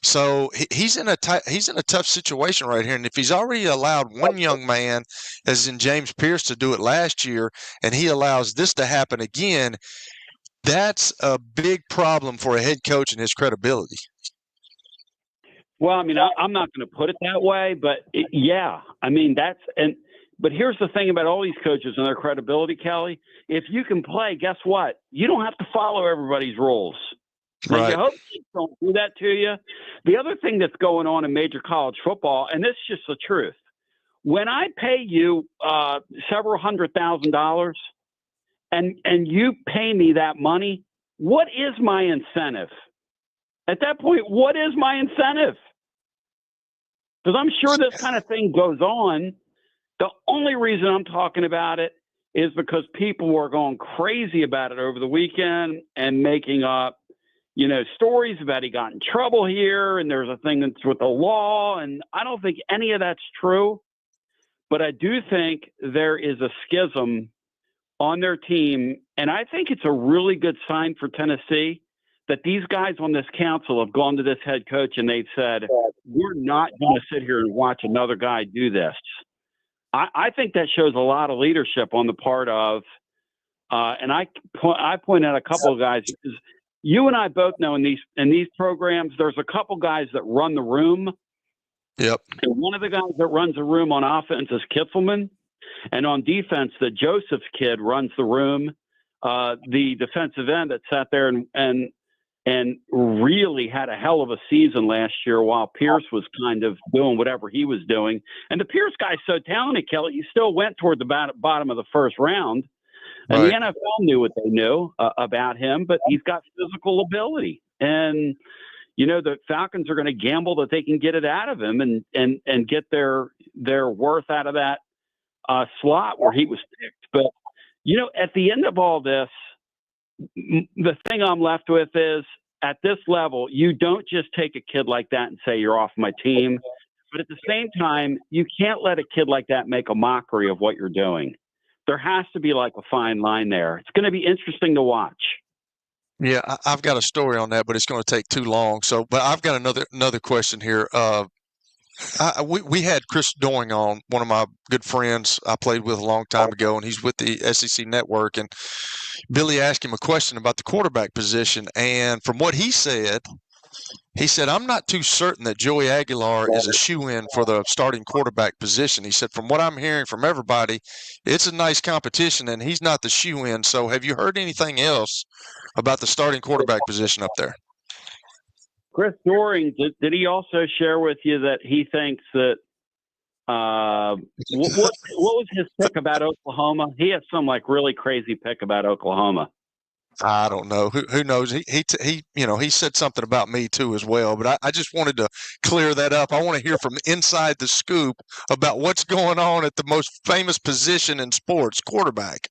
So he's in a tough situation right here. And if he's already allowed one young man, as in James Pierce, to do it last year, and he allows this to happen again, that's a big problem for a head coach and his credibility. Well, I mean, I'm not going to put it that way, but but here's the thing about all these coaches and their credibility, Kelly. If you can play, guess what? You don't have to follow everybody's rules. Right. And you hope they don't do that to you. The other thing that's going on in major college football, and this is just the truth, when I pay you several $100,000 and you pay me that money, what is my incentive? At that point, what is my incentive? Because I'm sure this kind of thing goes on. The only reason I'm talking about it is because people were going crazy about it over the weekend and making up, stories about he got in trouble here and there's a thing that's with the law. And I don't think any of that's true. But I do think there is a schism on their team. And I think it's a really good sign for Tennessee that these guys on this council have gone to this head coach and they've said, we're not going to sit here and watch another guy do this. I think that shows a lot of leadership on the part of, and I point out a couple of guys, because you and I both know in these programs, there's a couple guys that run the room. Yep. And one of the guys that runs the room on offense is Kitzelman. And on defense, the Joseph's kid runs the room. The defensive end that sat there and really had a hell of a season last year while Pierce was kind of doing whatever he was doing. And the Pierce guy's so talented, Kelly, he still went toward the bottom of the first round. And Right. the NFL knew what they knew about him, but he's got physical ability. And, the Falcons are going to gamble that they can get it out of him and get their worth out of that slot where he was picked. But, at the end of all this, the thing I'm left with is at this level, you don't just take a kid like that and say you're off my team. But at the same time, you can't let a kid like that make a mockery of what you're doing. There has to be like a fine line there. It's going to be interesting to watch. Yeah, I've got a story on that, but it's going to take too long. But I've got another question here. We had Chris Doing on, one of my good friends I played with a long time ago, and he's with the SEC Network. And Billy asked him a question about the quarterback position. And from what he said, I'm not too certain that Joey Aguilar is a shoo-in for the starting quarterback position. He said, from what I'm hearing from everybody, it's a nice competition, and he's not the shoo-in. So have you heard anything else about the starting quarterback position up there? Chris Doring, did he also share with you that he thinks that what was his pick about Oklahoma? He had some really crazy pick about Oklahoma. I don't know. Who knows? He said something about me too as well. But I just wanted to clear that up. I want to hear from inside the scoop about what's going on at the most famous position in sports, quarterback.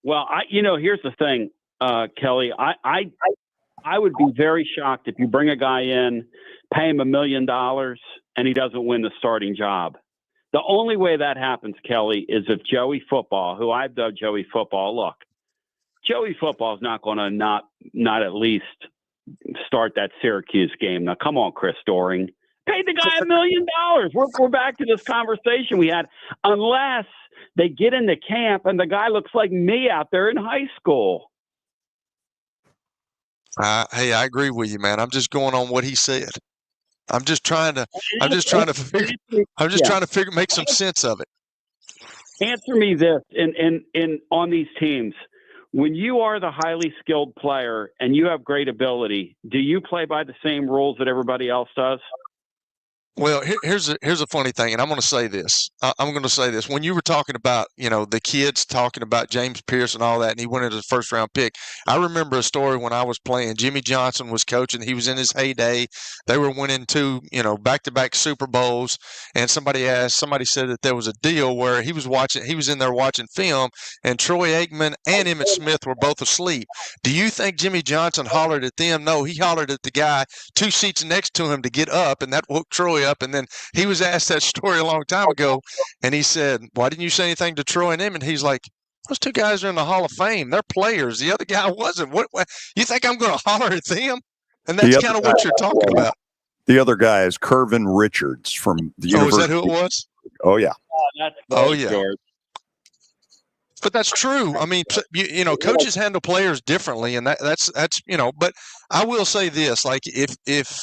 Well, here's the thing, Kelly. I would be very shocked if you bring a guy in, pay him $1 million, and he doesn't win the starting job. The only way that happens, Kelly, is if Joey Football, who I've dubbed Joey Football, look, Joey Football is not going to not at least start that Syracuse game. Now, come on, Chris Doring. Paid the guy $1 million. We're back to this conversation we had. Unless they get into camp and the guy looks like me out there in high school. Hey, I agree with you, man. I'm just going on what he said. I'm just trying to make some sense of it. Answer me this: in on these teams, when you are the highly skilled player and you have great ability, do you play by the same rules that everybody else does? Well, here's a funny thing, and I'm going to say this. When you were talking about, the kids talking about James Pierce and all that, and he went into the first-round pick, I remember a story when I was playing. Jimmy Johnson was coaching. He was in his heyday. They were winning 2, back-to-back Super Bowls, and somebody said that there was a deal where he was in there watching film, and Troy Aikman and Emmitt Smith were both asleep. Do you think Jimmy Johnson hollered at them? No, he hollered at the guy 2 seats next to him to get up, and that woke Troy up. And then he was asked that story a long time ago, and he said, "Why didn't you say anything to Troy and him?" And he's like, "Those 2 guys are in the Hall of Fame. They're players. The other guy wasn't. What you think I'm going to holler at them?" And that's kind of what you're talking about. The other guy is Curvin Richards from the University. Is that who it was? Oh yeah. Yeah. George. But that's true. I mean, coaches handle players differently, and that's. But I will say this: like if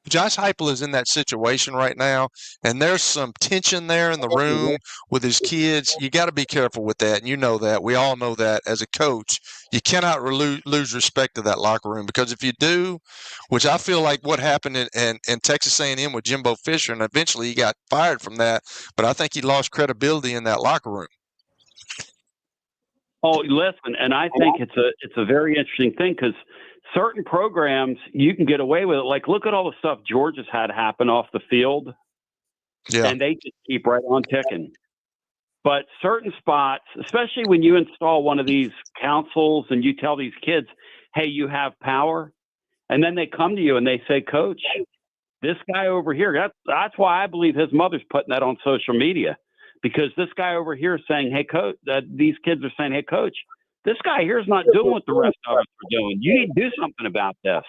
Josh Heupel is in that situation right now, and there's some tension there in the room with his kids. You got to be careful with that, and you know that. We all know that as a coach. You cannot lose respect to that locker room, because if you do, which I feel like what happened in Texas A&M with Jimbo Fisher, and eventually he got fired from that, but I think he lost credibility in that locker room. Oh, listen, and I think it's a very interesting thing, because certain programs you can get away with it. Like, look at all the stuff Georgia's had happen off the field, and they just keep right on ticking. But certain spots, especially when you install one of these councils and you tell these kids, "Hey, you have power," and then they come to you and they say, "Coach, this guy over here." That's why I believe his mother's putting that on social media. Because this guy over here is saying, "Hey, coach," these kids are saying, "Hey, coach, this guy here is not doing what the rest of us are doing. You need to do something about this."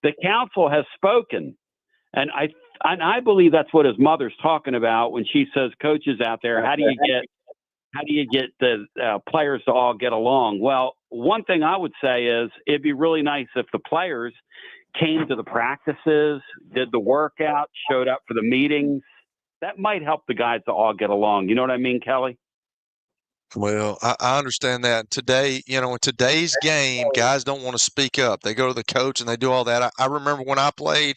The council has spoken, and I believe that's what his mother's talking about when she says, "Coaches out there, how do you get the players to all get along?" Well, one thing I would say is it'd be really nice if the players came to the practices, did the workout, showed up for the meetings. That might help the guys to all get along. You know what I mean, Kelly? Well, I understand that. Today, in today's game, guys don't want to speak up. They go to the coach and they do all that. I remember when I played,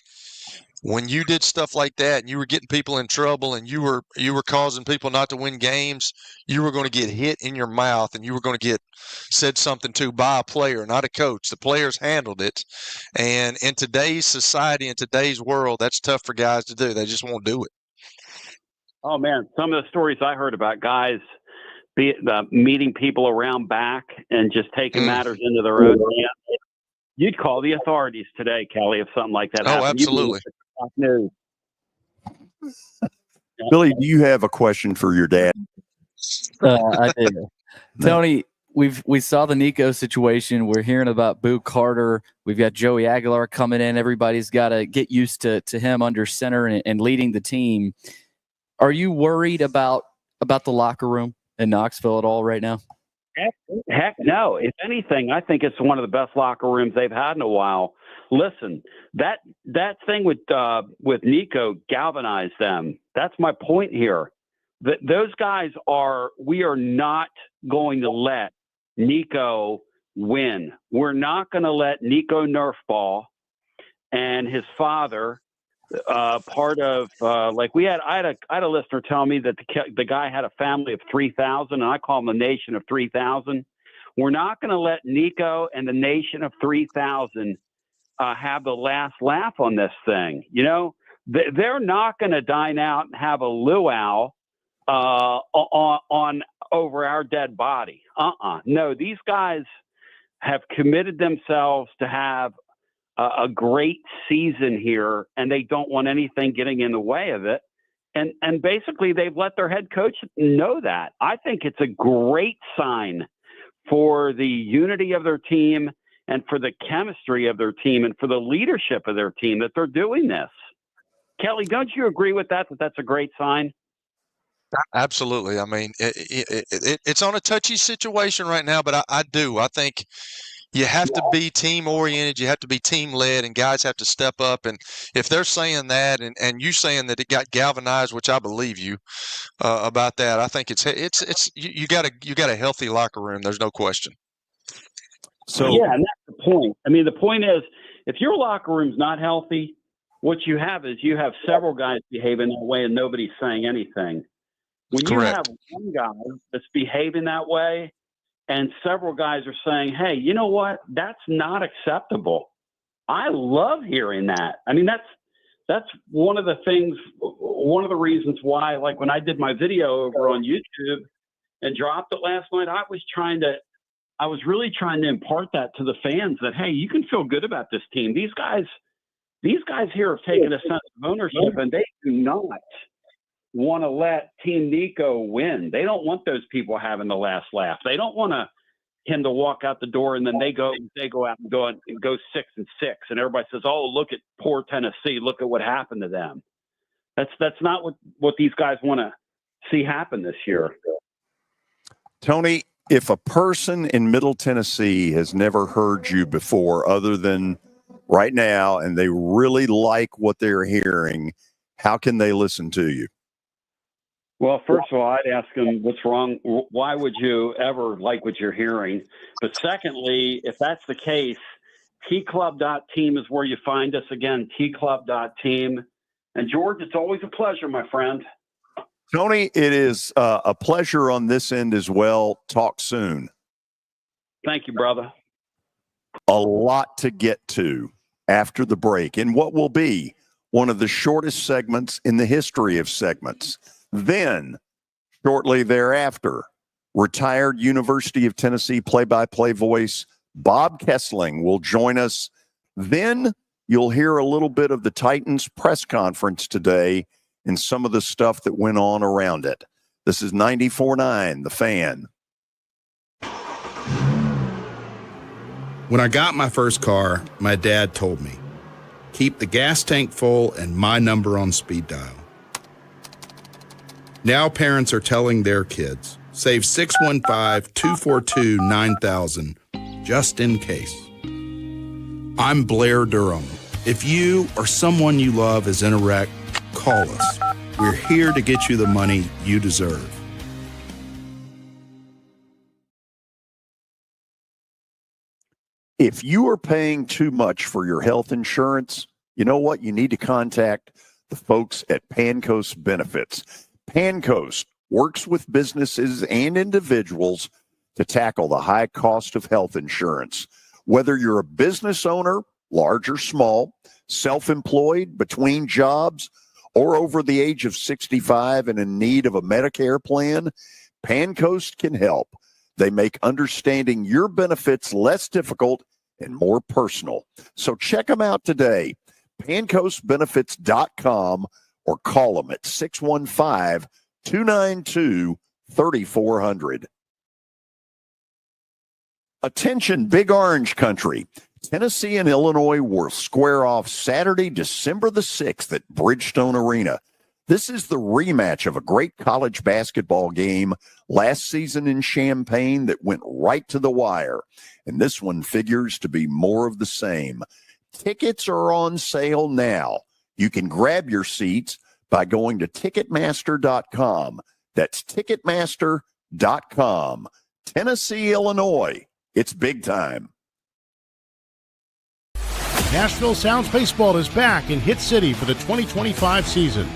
when you did stuff like that and you were getting people in trouble and you were causing people not to win games, you were going to get hit in your mouth and you were going to get said something to by a player, not a coach. The players handled it. And in today's society, in today's world, that's tough for guys to do. They just won't do it. Oh, man, some of the stories I heard about guys meeting people around back and just taking matters into their own hands. You'd call the authorities today, Kelly, if something like that happened. Oh, absolutely. Billy, do you have a question for your dad? I do. Tony, we saw the Nico situation. We're hearing about Boo Carter. We've got Joey Aguilar coming in. Everybody's got to get used to him under center and leading the team. Are you worried about the locker room in Knoxville at all right now? Heck no. If anything, I think it's one of the best locker rooms they've had in a while. Listen, that thing with Nico galvanized them. That's my point here. Those guys we are not going to let Nico win. We're not going to let Nico Nerfball and his father part of I had a listener tell me that the guy had a family of 3,000, and I call him the nation of 3,000. We're not going to let Nico and the nation of 3,000 have the last laugh on this thing. They're not going to dine out and have a luau on over our dead body. No, these guys have committed themselves to have a great season here, and they don't want anything getting in the way of it. And basically, they've let their head coach know that. I think it's a great sign for the unity of their team and for the chemistry of their team and for the leadership of their team that they're doing this. Kelly, don't you agree with that that's a great sign? Absolutely. I mean, it's on a touchy situation right now, but I do. I think you have to be team-oriented. You have to be team-led, and guys have to step up. And if they're saying that, and you saying that it got galvanized, which I believe you about that, I think it's you got a healthy locker room. There's no question. So yeah, and that's the point. I mean, the point is, if your locker room's not healthy, what you have is you have several guys behaving that way, and nobody's saying anything. When you have one guy that's behaving that way, and several guys are saying, "Hey, you know what? That's not acceptable." I love hearing that. I mean, that's one of the things, one of the reasons why, like when I did my video over on YouTube and dropped it last night, I was really trying to impart that to the fans that, hey, you can feel good about this team. These guys here have taken a sense of ownership, and they do not want to let Team Nico win. They don't want those people having the last laugh. They don't want him to walk out the door and then they go out and go 6-6, and everybody says, "Oh, look at poor Tennessee. Look at what happened to them." That's not what these guys want to see happen this year. Tony, if a person in Middle Tennessee has never heard you before, other than right now and they really like what they're hearing, how can they listen to you? Well, first of all, I'd ask them what's wrong. Why would you ever like what you're hearing? But secondly, if that's the case, tclub.team is where you find us. Again, tclub.team. And George, it's always a pleasure, my friend. Tony, it is a pleasure on this end as well. Talk soon. Thank you, brother. A lot to get to after the break in what will be one of the shortest segments in the history of segments. Then, shortly thereafter, retired University of Tennessee play-by-play voice Bob Kesling will join us. Then you'll hear a little bit of the Titans press conference today and some of the stuff that went on around it. This is 94.9, The Fan. When I got my first car, my dad told me, keep the gas tank full and my number on speed dial. Now parents are telling their kids, save 615-242-9000 just in case. I'm Blair Durham. If you or someone you love is in a wreck, call us. We're here to get you the money you deserve. If you are paying too much for your health insurance, you know what? You need to contact the folks at Pancoast Benefits. Pancoast works with businesses and individuals to tackle the high cost of health insurance. Whether you're a business owner, large or small, self-employed, between jobs, or over the age of 65 and in need of a Medicare plan, Pancoast can help. They make understanding your benefits less difficult and more personal. So check them out today, pancoastbenefits.com, or call them at 615-292-3400. Attention, Big Orange Country. Tennessee and Illinois will square off Saturday, December the 6th at Bridgestone Arena. This is the rematch of a great college basketball game last season in Champaign that went right to the wire. And this one figures to be more of the same. Tickets are on sale now. You can grab your seats by going to Ticketmaster.com. That's Ticketmaster.com. Tennessee, Illinois. It's big time. Nashville Sounds Baseball is back in Hit City for the 2025 season.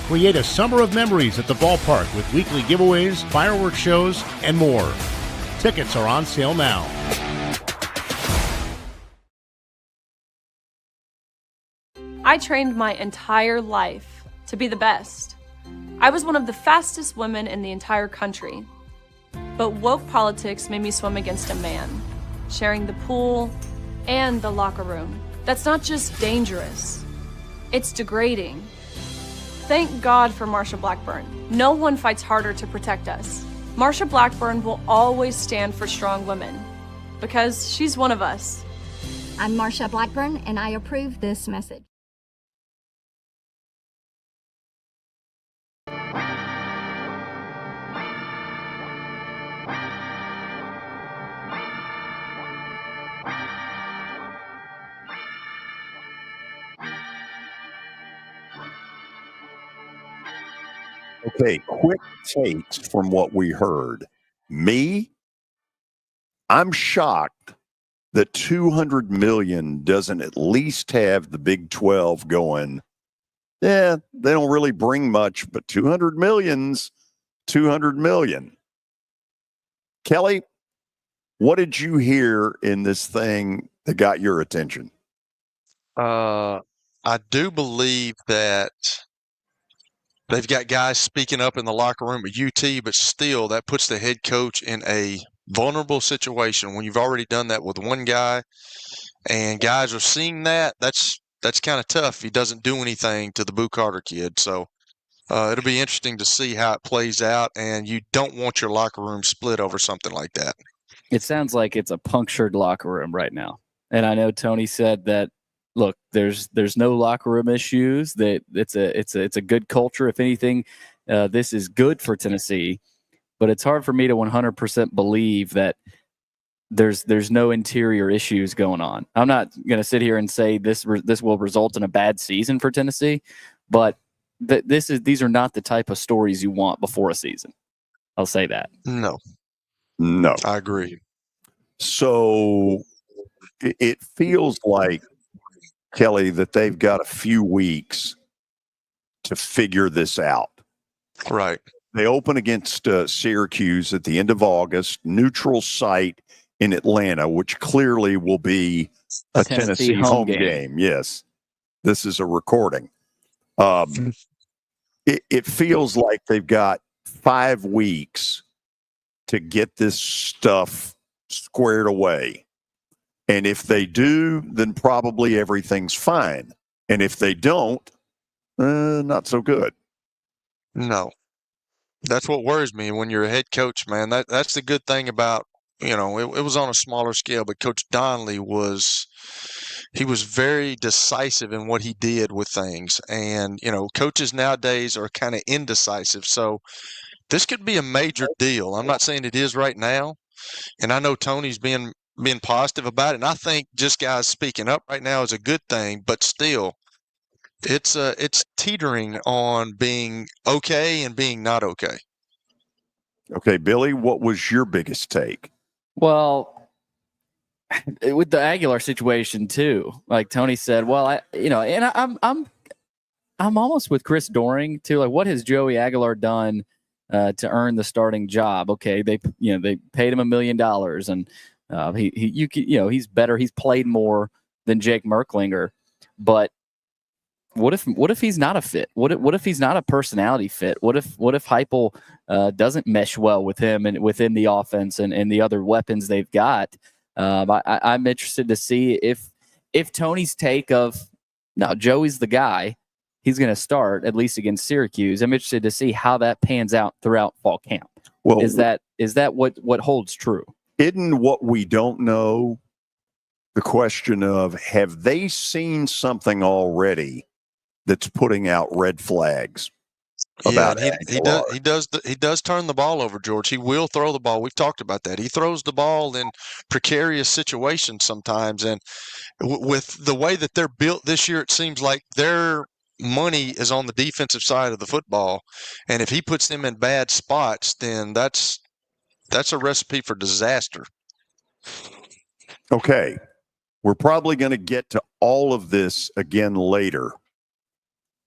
Create a summer of memories at the ballpark with weekly giveaways, fireworks shows, and more. Tickets are on sale now. I trained my entire life to be the best. I was one of the fastest women in the entire country. But woke politics made me swim against a man, sharing the pool and the locker room. That's not just dangerous, it's degrading. Thank God for Marsha Blackburn. No one fights harder to protect us. Marsha Blackburn will always stand for strong women because she's one of us. I'm Marsha Blackburn, and I approve this message. Okay, quick takes from what we heard. Me, I'm shocked that 200 million doesn't at least have the Big 12 going, yeah, they don't really bring much, but 200 million's 200 million. Kelly, what did you hear in this thing that got your attention? I do believe that they've got guys speaking up in the locker room at UT, but still that puts the head coach in a vulnerable situation when you've already done that with one guy and guys are seeing that. That's kind of tough. He doesn't do anything to the Boo Carter kid. So it'll be interesting to see how it plays out, and you don't want your locker room split over something like that. It sounds like it's a punctured locker room right now. And I know Tony said that, look, there's no locker room issues, that it's a good culture. If anything, this is good for Tennessee, but it's hard for me to 100% believe that there's no interior issues going on. I'm not going to sit here and say this will result in a bad season for Tennessee, but these are not the type of stories you want before a season. I'll say that. No, I agree. So it feels like, Kelly, that they've got a few weeks to figure this out. Right. They open against Syracuse at the end of August, neutral site in Atlanta, which clearly will be a Tennessee home game. Yes. This is a recording. It feels like they've got 5 weeks to get this stuff squared away. And if they do, then probably everything's fine. And if they don't, not so good. No. That's what worries me when you're a head coach, man. That's the good thing about, it was on a smaller scale, but Coach Donnelly was very decisive in what he did with things. And, coaches nowadays are kind of indecisive. So this could be a major deal. I'm not saying it is right now. And I know Tony's being positive about it. And I think just guys speaking up right now is a good thing, but still it's teetering on being okay and being not okay. Okay, Billy, what was your biggest take? Well, with the Aguilar situation too, like Tony said, I'm almost with Chris Doring too. Like, what has Joey Aguilar done to earn the starting job? Okay, they paid him $1 million, and he's better. He's played more than Jake Merklinger, but what if he's not a fit? What if he's not a personality fit? What if Heupel doesn't mesh well with him and within the offense and the other weapons they've got? I'm interested to see if Tony's take of now Joey's the guy, he's going to start at least against Syracuse. I'm interested to see how that pans out throughout fall camp. Well, is that what holds true? Isn't what we don't know the question of, have they seen something already that's putting out red flags? About he does turn the ball over, George. He will throw the ball. We've talked about that. He throws the ball in precarious situations sometimes, and with the way that they're built this year, it seems like their money is on the defensive side of the football, and if he puts them in bad spots, then that's a recipe for disaster. Okay, we're probably going to get to all of this again later.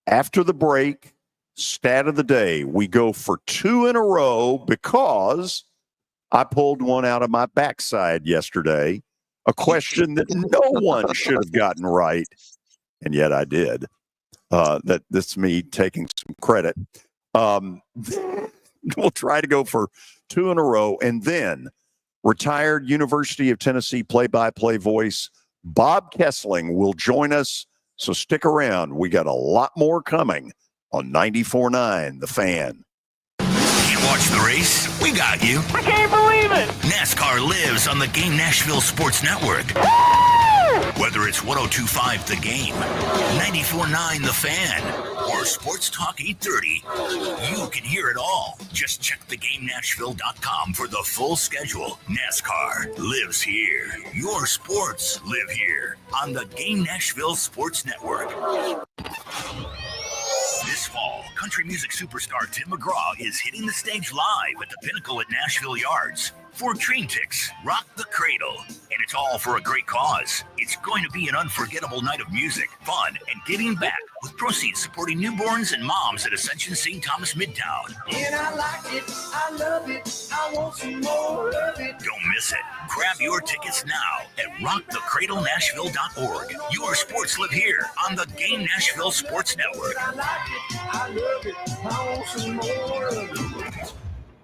After the break, stat of the day, we go for 2 in a row because I pulled one out of my backside yesterday, a question that no one should have gotten right, and yet I did. That's me taking some credit. We'll try to go for 2 in a row, and then retired University of Tennessee play-by-play voice Bob Kesling will join us, so stick around. We got a lot more coming on 94.9 The Fan. Can't watch the race? We got you. I can't believe it! NASCAR lives on the Game Nashville Sports Network. Whether it's 102.5 The Game, 94.9 The Fan, or Sports Talk 830, you can hear it all. Just check theGameNashville.com for the full schedule. NASCAR lives here. Your sports live here on the Game Nashville Sports Network. This fall, country music superstar Tim McGraw is hitting the stage live at the Pinnacle at Nashville Yards. 4 train ticks, rock the cradle, and it's all for a great cause. It's going to be an unforgettable night of music, fun, and giving back, with proceeds supporting newborns and moms at Ascension St. Thomas Midtown. And I like it, I love it, I want some more of it. Don't miss it. Grab your tickets now at rockthecradlenashville.org. Your sports live here on the Game Nashville Sports Network. I like it, I love it, I want some more of it.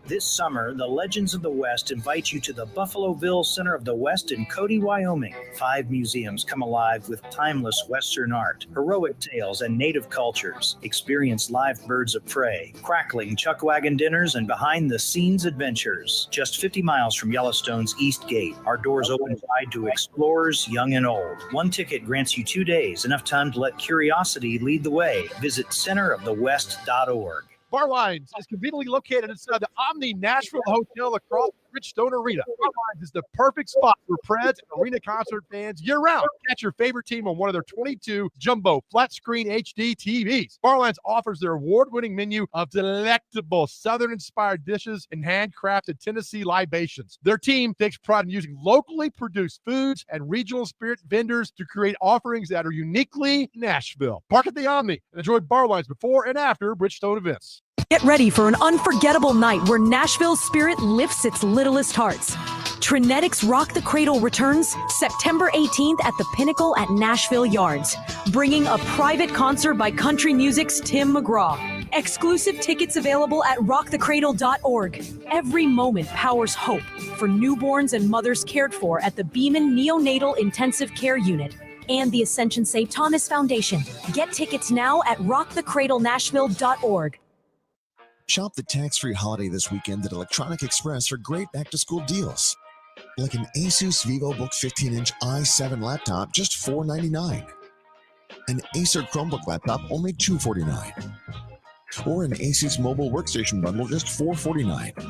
This summer, the Legends of the West invite you to the Buffaloville Center of the West in Cody, Wyoming. 5 museums come alive with timeless Western art, heroic tales, and native cultures. Experience live birds of prey, crackling chuck wagon dinners, and behind-the-scenes adventures. Just 50 miles from Yellowstone's East Gate, our doors open wide to explorers young and old. 1 ticket grants you 2 days, enough time to let curiosity lead the way. Visit centerofthewest.org. Bar Lines is conveniently located inside the Omni Nashville Hotel across the Bridgestone Arena. Barlines is the perfect spot for Preds and arena concert fans year-round. Catch your favorite team on one of their 22 jumbo flat-screen HD TVs. Barlines offers their award-winning menu of delectable Southern-inspired dishes and handcrafted Tennessee libations. Their team takes pride in using locally produced foods and regional spirit vendors to create offerings that are uniquely Nashville. Park at the Omni and enjoy Barlines before and after Bridgestone events. Get ready for an unforgettable night where Nashville's spirit lifts its littlest hearts. Trinetics Rock the Cradle returns September 18th at the Pinnacle at Nashville Yards, bringing a private concert by country music's Tim McGraw. Exclusive tickets available at rockthecradle.org. Every moment powers hope for newborns and mothers cared for at the Beeman Neonatal Intensive Care Unit and the Ascension St. Thomas Foundation. Get tickets now at rockthecradlenashville.org. Shop the tax-free holiday this weekend at Electronic Express for great back-to-school deals. Like an Asus VivoBook 15-inch i7 laptop, just $499. An Acer Chromebook laptop, only $249. Or an Asus Mobile Workstation Bundle, just $449.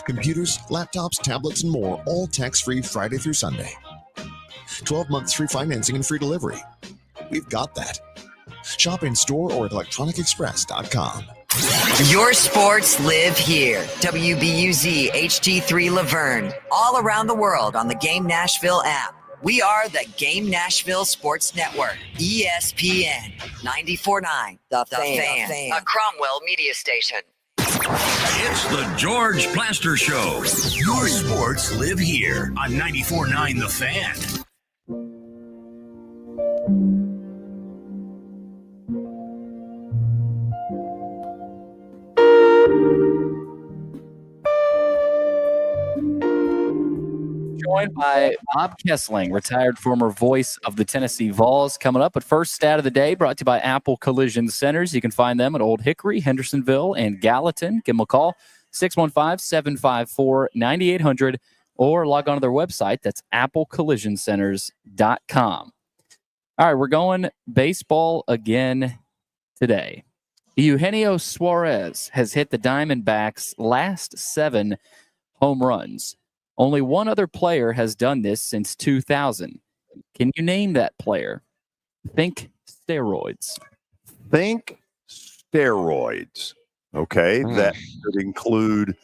Computers, laptops, tablets, and more, all tax-free Friday through Sunday. 12 months free financing and free delivery. We've got that. Shop in store or at electronicexpress.com. Your sports live here. WBUZ HD3 Laverne. All around the world on the Game Nashville app. We are the Game Nashville Sports Network. ESPN 94.9. The Fan. A Cromwell media station. It's the George Plaster Show. Your sports live here on 94.9 The Fan. Joined by Bob Kesling, retired former voice of the Tennessee Vols. Coming up, but first stat of the day brought to you by Apple Collision Centers. You can find them at Old Hickory, Hendersonville, and Gallatin. Give them a call, 615-754-9800, or log on to their website. That's applecollisioncenters.com. All right, we're going baseball again today. Eugenio Suarez has hit the Diamondbacks' last 7 home runs. Only one other player has done this since 2000. Can you name that player? Think steroids. Think steroids. Okay, that could include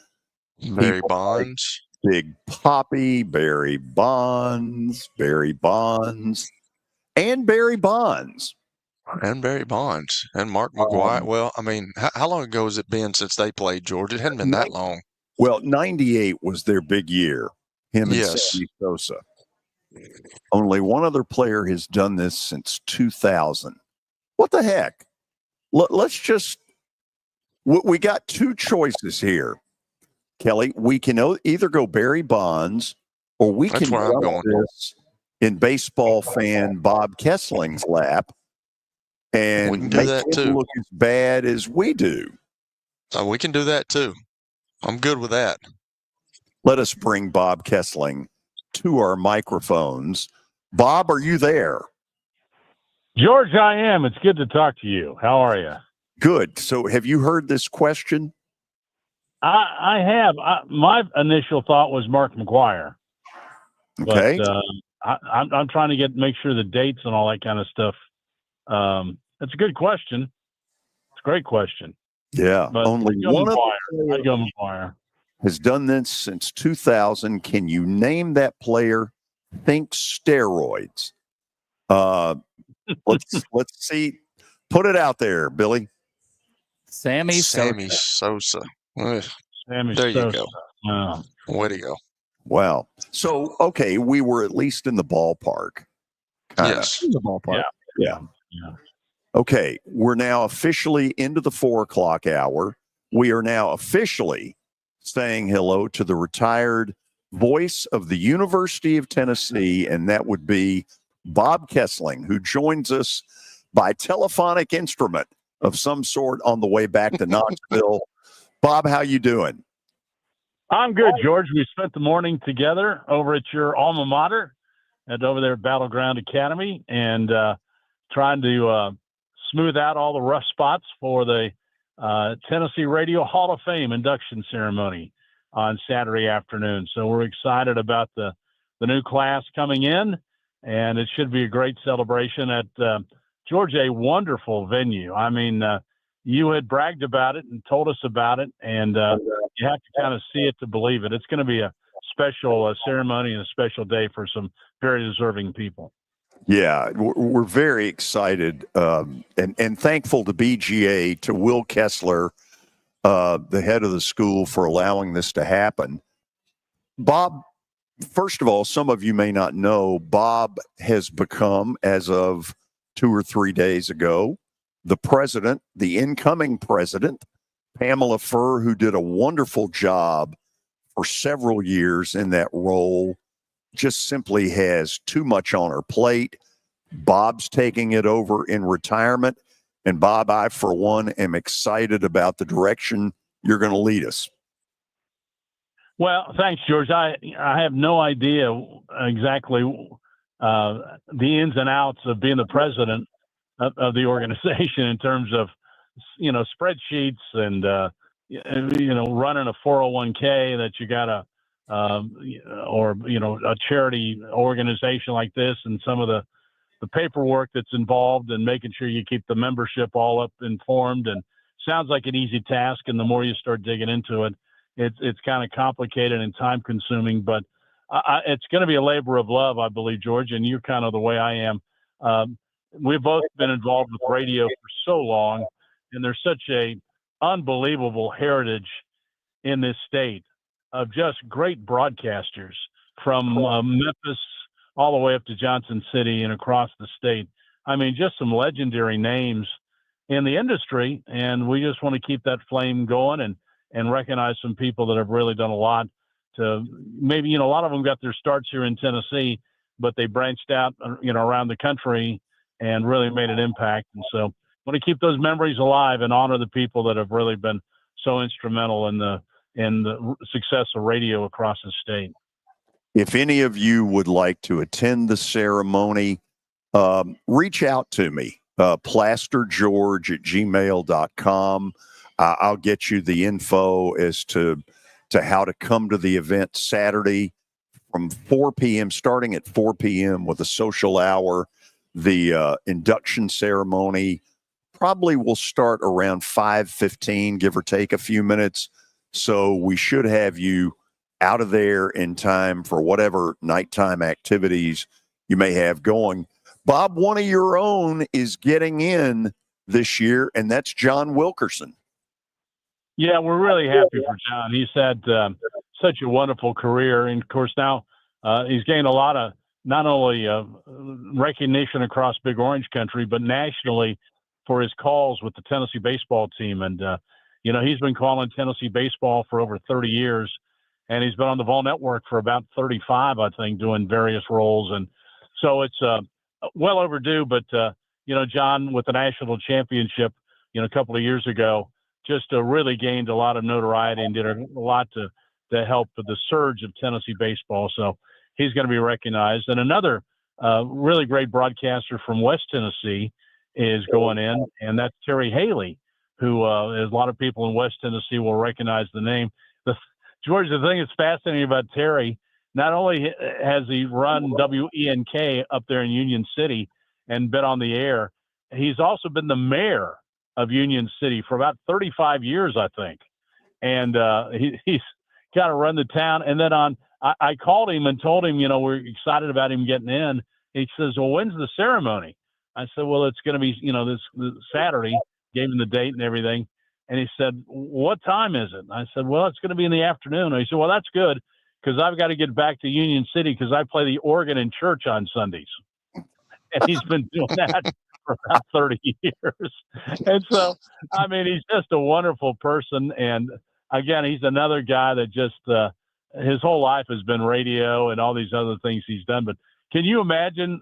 Barry Bonds, Big Papi, Barry Bonds, and Barry Bonds. And Mark McGwire. Well, I mean, how long ago has it been since they played, George? It hadn't been that long. Well, 98 was their big year, him and Sammy Sosa. Only one other player has done this since 2000. What the heck? Let's just – we got 2 choices here, Kelly. We can either go Barry Bonds or we can go this in baseball fan Bob Kessling's lap and make him look as bad as we do. We can do that too. I'm good with that. Let us bring Bob Kesling to our microphones. Bob, are you there? George, I am. It's good to talk to you. How are you? Good. So have you heard this question? I have. My initial thought was Mark McGwire. Okay. But, I'm trying to make sure the dates and all that kind of stuff. It's a good question. It's a great question. Yeah, but only one of I'd go McGwire. Has done this since 2000. Can you name that player? Think steroids. Let's see. Put it out there, Billy. Sammy Sosa. There you go. Wow. Way to go. Wow. So, okay, we were at least in the ballpark. Yes. In the ballpark. Yeah. Okay, we're now officially into the 4 o'clock hour. We are now officially saying hello to the retired voice of the University of Tennessee, and that would be Bob Kesling, who joins us by telephonic instrument of some sort on the way back to Knoxville. Bob, how you doing? I'm good, George. We spent the morning together over at your alma mater and over there at Battleground Academy and trying to smooth out all the rough spots for the Tennessee Radio Hall of Fame induction ceremony. on Saturday afternoon. So we're excited about the new class coming in, and it should be a great celebration at George, a wonderful venue. I mean, you had bragged about it and told us about it, and you have to kind of see it to believe it. It's going to be a special ceremony and a special day for some very deserving people. Yeah, we're very excited and thankful to BGA, to Will Kessler, the head of the school, for allowing this to happen. Bob, first of all, some of you may not know, Bob has become, as of 2 or 3 days ago, the president, the incoming president, Pamela Furr, who did a wonderful job for several years in that role, just simply has too much on her plate. Bob's taking it over in retirement. And Bob, I, for one, am excited about the direction you're going to lead us. Well, thanks, George. I have no idea exactly the ins and outs of being the president of the organization in terms of, spreadsheets and, running a 401k that you got to, or, a charity organization like this, and some of the paperwork that's involved, and making sure you keep the membership all up informed. And sounds like an easy task. And the more you start digging into it, it's kind of complicated and time consuming, but it's going to be a labor of love, I believe, George. And you're kind of the way I am. We've both been involved with radio for so long, and there's such a unbelievable heritage in this state of just great broadcasters from Memphis all the way up to Johnson City and across the state. I mean, just some legendary names in the industry, and we just want to keep that flame going and recognize some people that have really done a lot to maybe, a lot of them got their starts here in Tennessee, but they branched out, around the country and really made an impact. And so I want to keep those memories alive and honor the people that have really been so instrumental in the success of radio across the state. If any of you would like to attend the ceremony, reach out to me, plastergeorge@gmail.com. I'll get you the info as to how to come to the event Saturday from 4 p.m., starting at 4 p.m. with a social hour. The induction ceremony probably will start around 5:15, give or take a few minutes. So we should have you out of there in time for whatever nighttime activities you may have going. Bob, one of your own is getting in this year, and that's John Wilkerson. Yeah, we're really happy for John. He's had such a wonderful career. And, of course, now he's gained a lot of not only recognition across Big Orange Country, but nationally for his calls with the Tennessee baseball team. And, he's been calling Tennessee baseball for over 30 years, and he's been on the Vol Network for about 35, I think, doing various roles. And so it's well overdue. But, John, with the national championship, a couple of years ago, just really gained a lot of notoriety and did a lot to help with the surge of Tennessee baseball. So he's going to be recognized. And another really great broadcaster from West Tennessee is going in, and that's Terry Haley, who a lot of people in West Tennessee will recognize the name. George, the thing that's fascinating about Terry, not only has he run WENK up there in Union City and been on the air, he's also been the mayor of Union City for about 35 years, I think. And he's got to run the town. And then I called him and told him, we're excited about him getting in. He says, well, when's the ceremony? I said, well, it's going to be, this Saturday. Gave him the date and everything. And he said, what time is it? I said, well, it's going to be in the afternoon. And he said, well, that's good, because I've got to get back to Union City because I play the organ in church on Sundays. And he's been doing that for about 30 years. And so, I mean, he's just a wonderful person. And again, he's another guy that just, his whole life has been radio and all these other things he's done. But can you imagine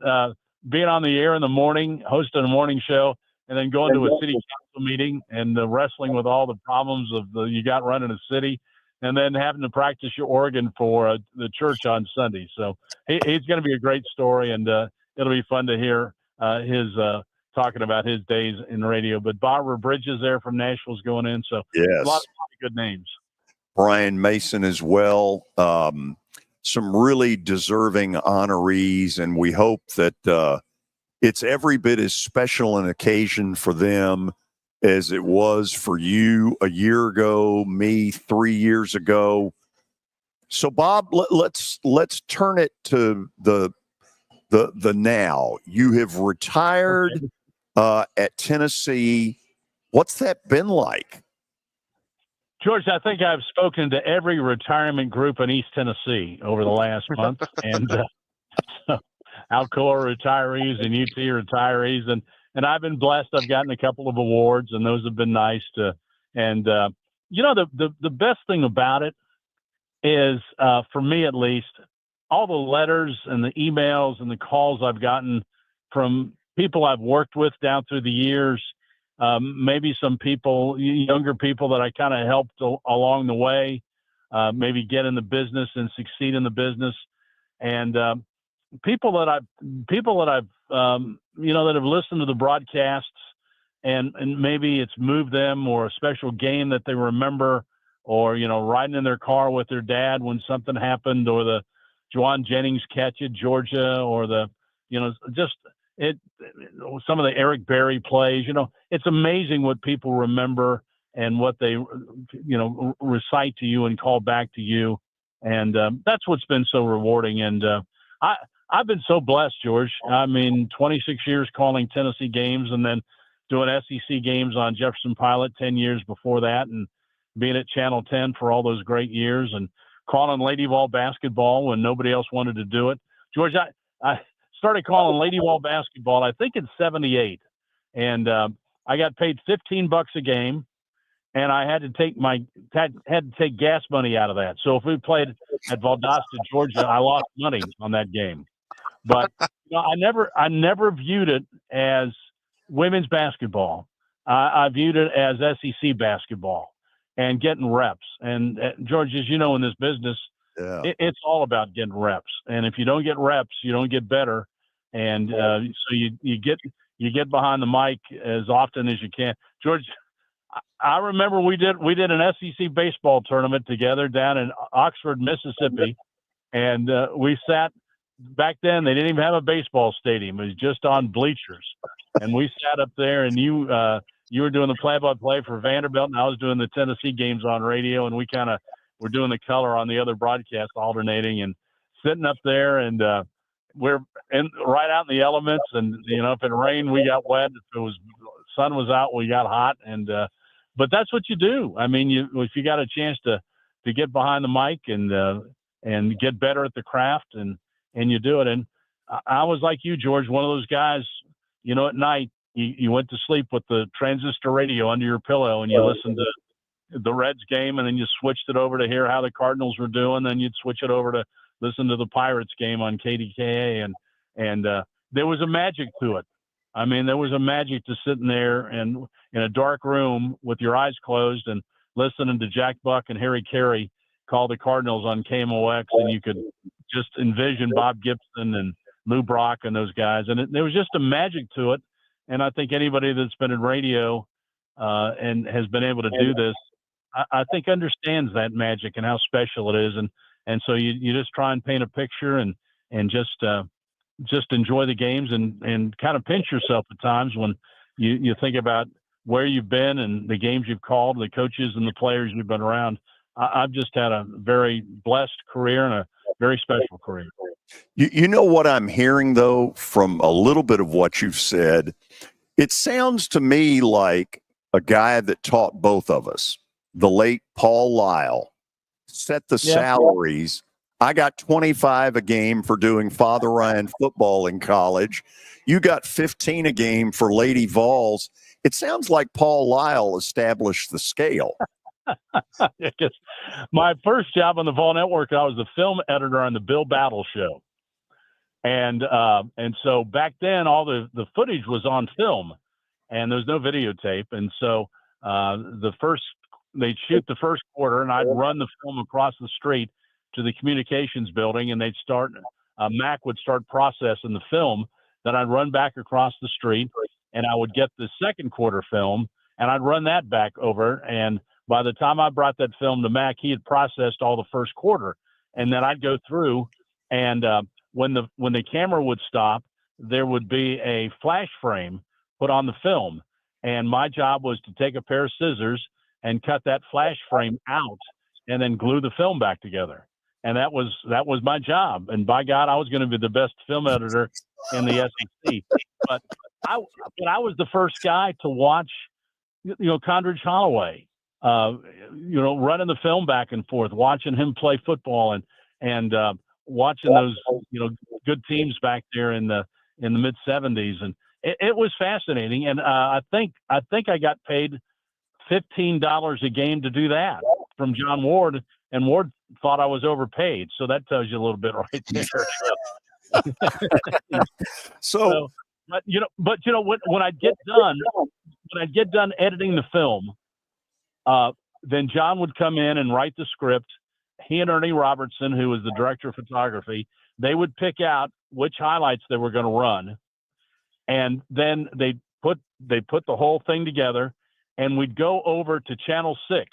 being on the air in the morning, hosting a morning show, and then going to a city council meeting and wrestling with all the problems you got running a city, and then having to practice your organ for the church on Sunday. So he's going to be a great story, and it'll be fun to hear his talking about his days in radio. But Barbara Bridges there from Nashville is going in, so yes. a lot of good names. Brian Mason as well. Some really deserving honorees, and we hope that it's every bit as special an occasion for them as it was for you a year ago, me 3 years ago. So, Bob, let's turn it to the now. You have retired at Tennessee. What's that been like? George, I think I've spoken to every retirement group in East Tennessee over the last month, and so Alcoa retirees and UT retirees, and I've been blessed. I've gotten a couple of awards, and those have been nice to. And the best thing about it is, for me at least, all the letters and the emails and the calls I've gotten from people I've worked with down through the years. Maybe some people, younger people that I kind of helped along the way, maybe get in the business and succeed in the business, and people that I've that have listened to the broadcasts, and maybe it's moved them, or a special game that they remember, or riding in their car with their dad when something happened, or the Juwan Jennings catch at Georgia, or the some of the Eric Berry plays. It's amazing what people remember and what they recite to you and call back to you, and that's what's been so rewarding. And I've been so blessed, George. I mean, 26 years calling Tennessee games, and then doing SEC games on Jefferson Pilot 10 years before that, and being at Channel 10 for all those great years, and calling Lady Ball basketball when nobody else wanted to do it. George, I started calling Lady Ball basketball, I think in '78, and I got paid $15 a game, and I had to take gas money out of that. So if we played at Valdosta, Georgia, I lost money on that game. But I never viewed it as women's basketball. I viewed it as SEC basketball and getting reps. And George, as you know, in this business, it's all about getting reps. And if you don't get reps, you don't get better. And so you get behind the mic as often as you can. George, I remember we did an SEC baseball tournament together down in Oxford, Mississippi, and we sat. Back then, they didn't even have a baseball stadium; it was just on bleachers. And we sat up there, and you were doing the play-by-play for Vanderbilt, and I was doing the Tennessee games on radio, and we kind of were doing the color on the other broadcast, alternating, and sitting up there, and we're right out in the elements. And if it rained, we got wet. If it was sun was out, we got hot. And but that's what you do. I mean, if you got a chance to get behind the mic and get better at the craft, and you do it. And I was like you, George, one of those guys. At night you went to sleep with the transistor radio under your pillow, and you listened to the Reds game, and then you switched it over to hear how the Cardinals were doing. Then you'd switch it over to listen to the Pirates game on KDKA, and there was a magic to it. I mean, there was a magic to sitting there and in a dark room with your eyes closed and listening to Jack Buck and Harry Carey call the Cardinals on KMOX, and you could just envision Bob Gibson and Lou Brock and those guys. And there was just a magic to it. And I think anybody that's been in radio and has been able to do this, I think understands that magic and how special it is. And so you just try and paint a picture and just enjoy the games and kind of pinch yourself at times when you think about where you've been and the games you've called, the coaches and the players you've been around. I've just had a very blessed career and a very special career. You know what I'm hearing, though, from a little bit of what you've said? It sounds to me like a guy that taught both of us, the late Paul Lyle, set the salaries. I got 25 a game for doing Father Ryan football in college. You got 15 a game for Lady Vols. It sounds like Paul Lyle established the scale. My first job on the Vol Network, I was the film editor on the Bill Battle Show. And so back then, all the footage was on film, and there was no videotape. And so they'd shoot the first quarter, and I'd run the film across the street to the communications building, and Mac would start processing the film. Then I'd run back across the street, and I would get the second quarter film, and I'd run that back over. And by the time I brought that film to Mac, he had processed all the first quarter, and then I'd go through, and when the camera would stop, there would be a flash frame put on the film, and my job was to take a pair of scissors and cut that flash frame out, and then glue the film back together. And that was my job. And by God, I was going to be the best film editor in the SEC. But I was the first guy to watch, Condridge Holloway, running the film back and forth, watching him play football and watching those, good teams back there in the mid '70s. And it was fascinating. And I think I got paid $15 a game to do that from John Ward, and Ward thought I was overpaid. So that tells you a little bit right there. When I get done editing the film, then John would come in and write the script. He and Ernie Robertson, who was the director of photography, they would pick out which highlights they were going to run, and then they put the whole thing together, and we'd go over to Channel 6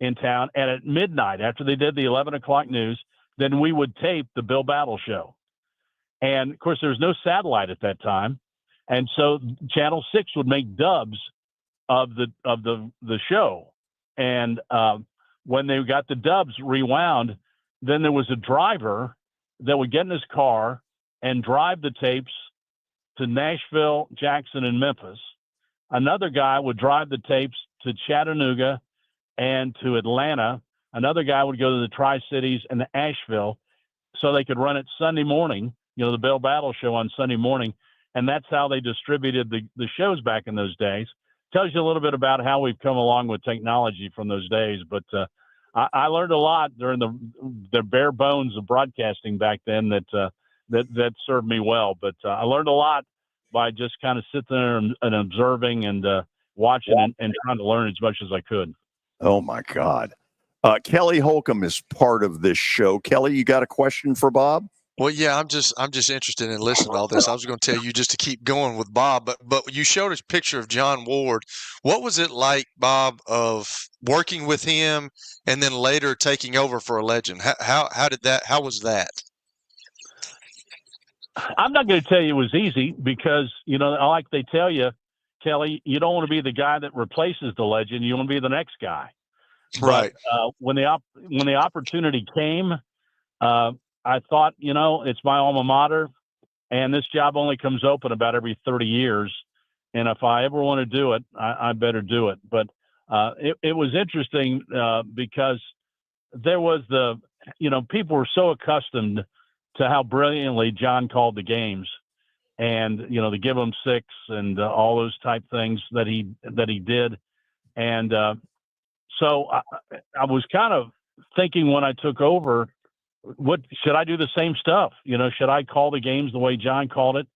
in town, and at midnight, after they did the 11 o'clock news, then we would tape the Bill Battle show. And of course, there was no satellite at that time, and so Channel 6 would make dubs of the show. And when they got the dubs rewound, then there was a driver that would get in his car and drive the tapes to Nashville, Jackson, and Memphis. Another guy would drive the tapes to Chattanooga and to Atlanta. Another guy would go to the Tri-Cities and Asheville so they could run it Sunday morning, the Bill Battle show on Sunday morning. And that's how they distributed the shows back in those days. Tells you a little bit about how we've come along with technology from those days. But I learned a lot during the bare bones of broadcasting back then that served me well. But I learned a lot by just kind of sitting there and observing and watching and trying to learn as much as I could. Oh my God. Kelly Holcomb is part of this show. Kelly, you got a question for Bob? Well, yeah, I'm just interested in listening to all this. I was going to tell you just to keep going with Bob, but you showed us a picture of John Ward. What was it like, Bob, of working with him and then later taking over for a legend? How was that? I'm not going to tell you it was easy because, like they tell you, Kelly, you don't want to be the guy that replaces the legend. You want to be the next guy. Right. But when the opportunity came, I thought, it's my alma mater, and this job only comes open about every 30 years. And if I ever want to do it, I better do it. But it was interesting because there was people were so accustomed to how brilliantly John called the games, and the give 'em six and all those type things that he did. And so I was kind of thinking when I took over, what should I do the same stuff? Should I call the games the way John called it?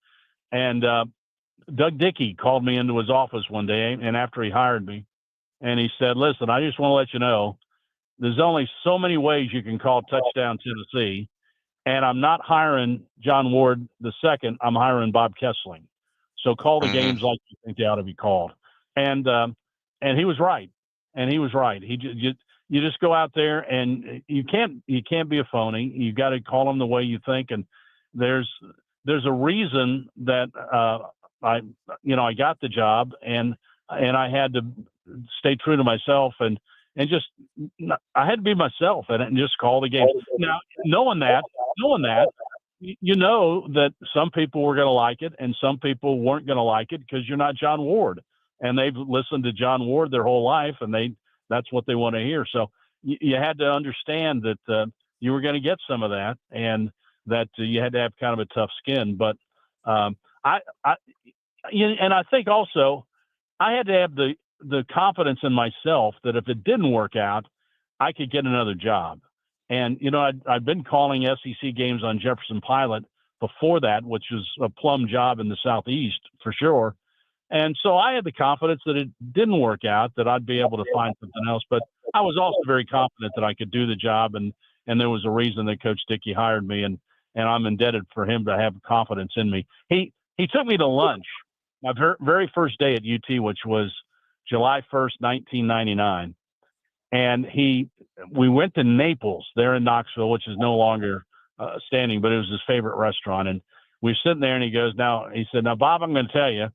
And Doug Dickey called me into his office one day, and after he hired me, and he said, "Listen, I just want to let you know, there's only so many ways you can call Touchdown Tennessee, and I'm not hiring John Ward II. I'm hiring Bob Kesling. So call the games like you think they ought to be called." And he was right. You just go out there, and you can't be a phony. You got to call them the way you think. And there's a reason that I got the job, and I had to stay true to myself and just I had to be myself and just call the game. Now, knowing that, that some people were going to like it and some people weren't going to like it because you're not John Ward, and they've listened to John Ward their whole life, and that's what they want to hear. So you had to understand that you were going to get some of that, and that you had to have kind of a tough skin. But I think also I had to have the confidence in myself that if it didn't work out, I could get another job. And I'd been calling SEC games on Jefferson Pilot before that, which was a plum job in the Southeast for sure. And so I had the confidence that it didn't work out, that I'd be able to find something else. But I was also very confident that I could do the job, and there was a reason that Coach Dickey hired me, and I'm indebted for him to have confidence in me. He took me to lunch my very first day at UT, which was July 1st, 1999. And we went to Naples there in Knoxville, which is no longer standing, but it was his favorite restaurant. And we were sitting there, and he said, now, Bob, I'm going to tell you,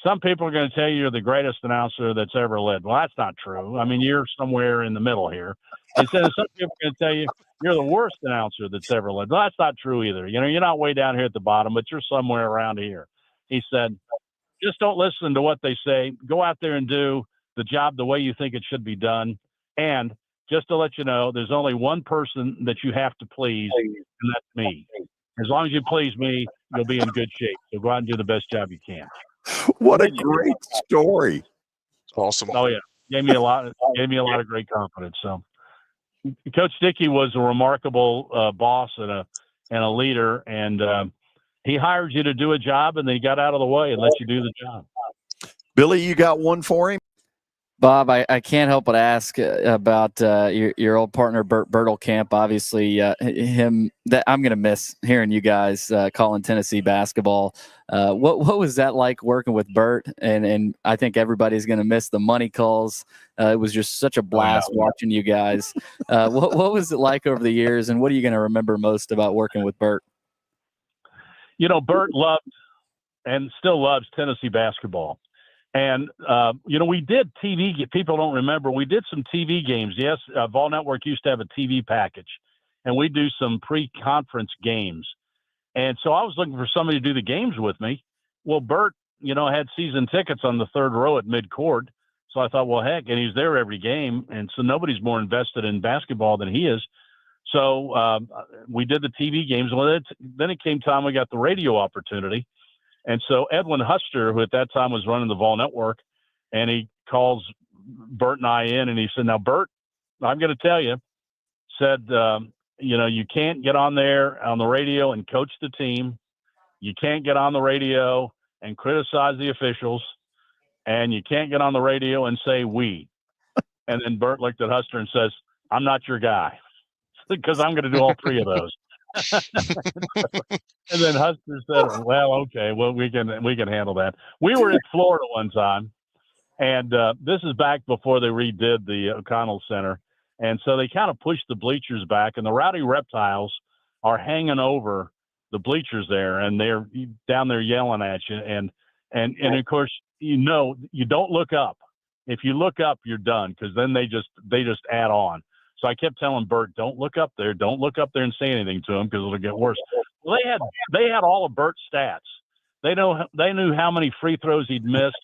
some people are going to tell you you're the greatest announcer that's ever lived. Well, that's not true. I mean, you're somewhere in the middle here. He said, some people are going to tell you you're the worst announcer that's ever lived. Well, that's not true either. You know, you're not way down here at the bottom, but you're somewhere around here. He said, just don't listen to what they say. Go out there and do the job the way you think it should be done. And just to let you know, there's only one person that you have to please, and that's me. As long as you please me, you'll be in good shape. So go out and do the best job you can. What a great story. Awesome. Oh yeah. Gave me a lot of great confidence. So Coach Dickey was a remarkable boss and a leader, and he hired you to do a job, and then he got out of the way and let you do the job. Billy, you got one for him? Bob, I can't help but ask about your old partner Bert Bertelkamp. Obviously, him that I'm going to miss hearing you guys calling Tennessee basketball. What was that like working with Bert? And I think everybody's going to miss the money calls. It was just such a blast watching you guys. What was it like over the years, and what are you going to remember most about working with Bert? You know, Bert loved and still loves Tennessee basketball. And, we did TV. People don't remember. We did some TV games. Yes, Vol Network used to have a TV package, and we do some pre-conference games. And so I was looking for somebody to do the games with me. Well, Bert, had season tickets on the third row at midcourt. So I thought, well, heck, and he's there every game. And so nobody's more invested in basketball than he is. So we did the TV games. Well, then it came time we got the radio opportunity. And so Edwin Huster, who at that time was running the Vol Network, and he calls Bert and I in, and he said, now, Bert, I'm going to tell you, you can't get on there on the radio and coach the team. You can't get on the radio and criticize the officials, and you can't get on the radio and say we. And then Bert looked at Huster and says, I'm not your guy, because I'm going to do all three of those. And then Huster said, well, okay, well, we can handle that. We were in Florida one time, and this is back before they redid the O'Connell Center. And so they kind of pushed the bleachers back, and the Rowdy Reptiles are hanging over the bleachers there, and they're down there yelling at you. And of course, you don't look up. If you look up, you're done, because then they just add on. So I kept telling Bert, don't look up there. Don't look up there and say anything to him, because it'll get worse. Well, they had all of Bert's stats. They knew how many free throws he'd missed.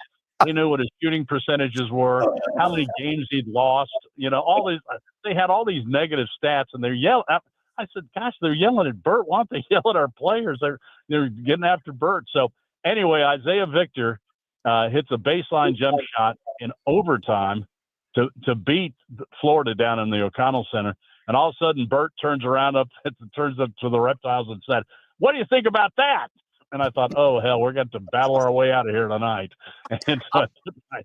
They knew what his shooting percentages were, how many games he'd lost. All these. They had all these negative stats, and they're yelling. I said, gosh, they're yelling at Bert. Why don't they yell at our players? They're getting after Bert. So anyway, Isaiah Victor hits a baseline jump shot in overtime to beat Florida down in the O'Connell Center. And all of a sudden, Bert turns up to the Reptiles and said, what do you think about that? And I thought, oh, hell, we're going to battle our way out of here tonight. And so I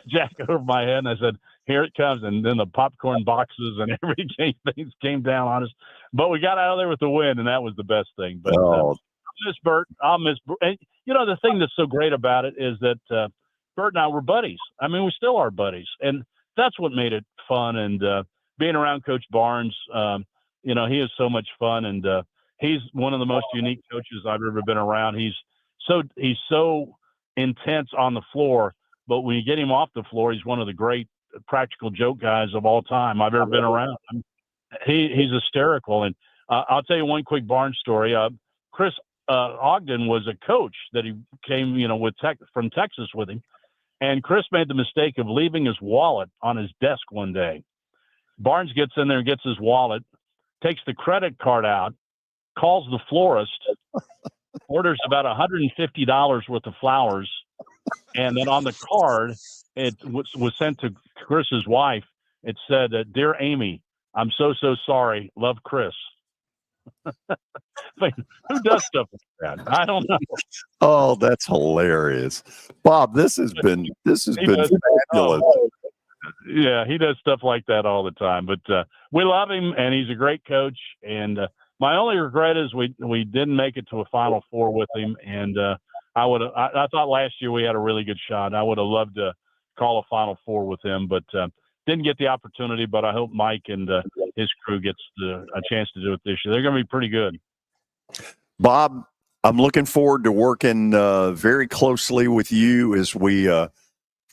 jacked over my head, and I said, here it comes. And then the popcorn boxes and everything came down on us. But we got out of there with the win, and that was the best thing. But I'll miss Bert. And, the thing that's so great about it is that Bert and I were buddies. I mean, we still are buddies. And that's what made it fun. And being around Coach Barnes, he is so much fun. And he's one of the most unique coaches I've ever been around. He's so intense on the floor, but when you get him off the floor, he's one of the great practical joke guys of all time I've ever been around. He's hysterical. And I'll tell you one quick Barnes story. Chris Ogden was a coach that he came, from Texas with him. And Chris made the mistake of leaving his wallet on his desk one day. Barnes gets in there and gets his wallet, takes the credit card out, calls the florist, orders about $150 worth of flowers, and then on the card, it was sent to Chris's wife. It said, "Dear Amy, I'm so sorry. Love, Chris." Who does stuff like that? I don't know. Oh, that's hilarious, Bob. This has been fabulous. Yeah, he does stuff like that all the time. But we love him, and he's a great coach. And my only regret is we didn't make it to a Final Four with him. And I thought last year we had a really good shot. I would have loved to call a Final Four with him, but didn't get the opportunity, but I hope Mike and his crew gets a chance to do it this year. They're going to be pretty good. Bob, I'm looking forward to working very closely with you as we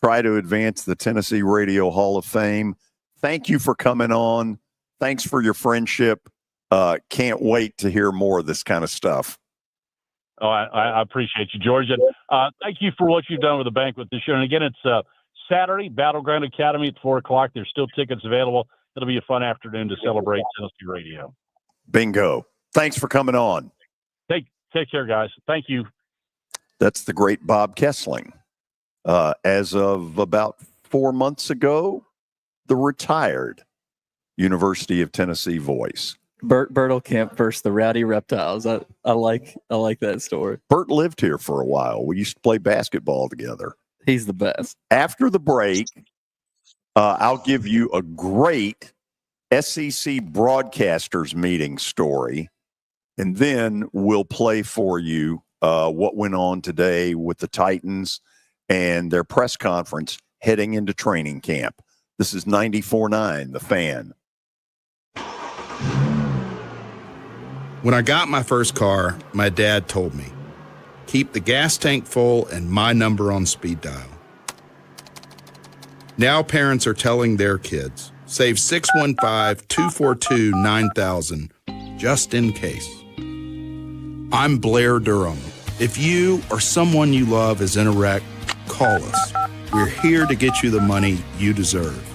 try to advance the Tennessee Radio Hall of Fame. Thank you for coming on. Thanks for your friendship. Can't wait to hear more of this kind of stuff. Oh, I appreciate you, George. And thank you for what you've done with the banquet this year. And again, it's Saturday, Battleground Academy at 4 o'clock. There's still tickets available. It'll be a fun afternoon to celebrate Tennessee Radio. Bingo. Thanks for coming on. Take care, guys. Thank you. That's the great Bob Kesling. As of about 4 months ago, the retired University of Tennessee voice. Bert Bertelkamp versus the Rowdy Reptiles. I like that story. Bert lived here for a while. We used to play basketball together. He's the best. After the break, I'll give you a great SEC broadcasters meeting story, and then we'll play for you what went on today with the Titans and their press conference heading into training camp. This is 94.9 The Fan. When I got my first car, my dad told me, keep the gas tank full and my number on speed dial. Now parents are telling their kids, save 615-242-9000 just in case. I'm Blair Durham. If you or someone you love is in a wreck, call us. We're here to get you the money you deserve.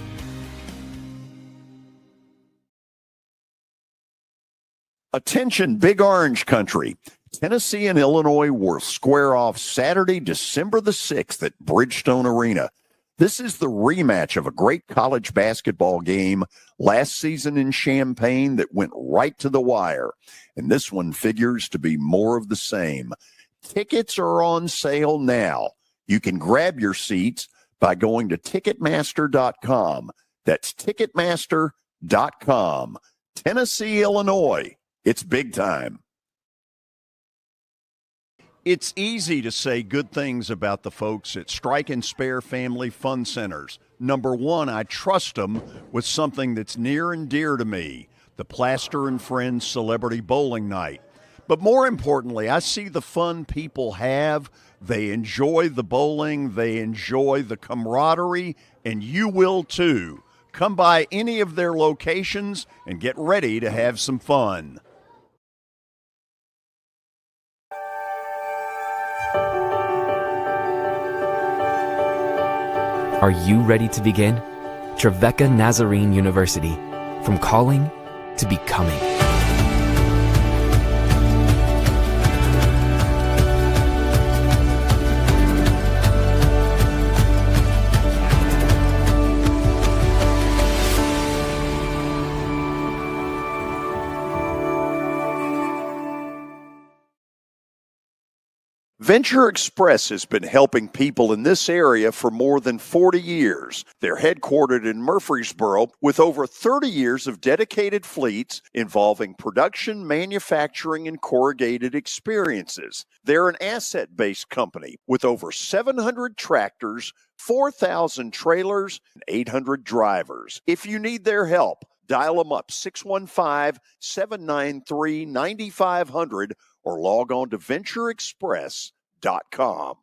Attention, Big Orange Country. Tennessee and Illinois will square off Saturday, December the 6th at Bridgestone Arena. This is the rematch of a great college basketball game last season in Champaign that went right to the wire. And this one figures to be more of the same. Tickets are on sale now. You can grab your seats by going to Ticketmaster.com. That's Ticketmaster.com. Tennessee, Illinois. It's big time. It's easy to say good things about the folks at Strike and Spare Family Fun Centers. Number one, I trust them with something that's near and dear to me, the Plaster and Friends Celebrity Bowling Night. But more importantly, I see the fun people have. They enjoy the bowling, they enjoy the camaraderie, and you will too. Come by any of their locations and get ready to have some fun. Are you ready to begin? Trevecca Nazarene University. From calling to becoming. Venture Express has been helping people in this area for more than 40 years. They're headquartered in Murfreesboro with over 30 years of dedicated fleets involving production, manufacturing, and corrugated experiences. They're an asset-based company with over 700 tractors, 4,000 trailers, and 800 drivers. If you need their help, dial them up 615-793-9500 or log on to ventureexpress.com.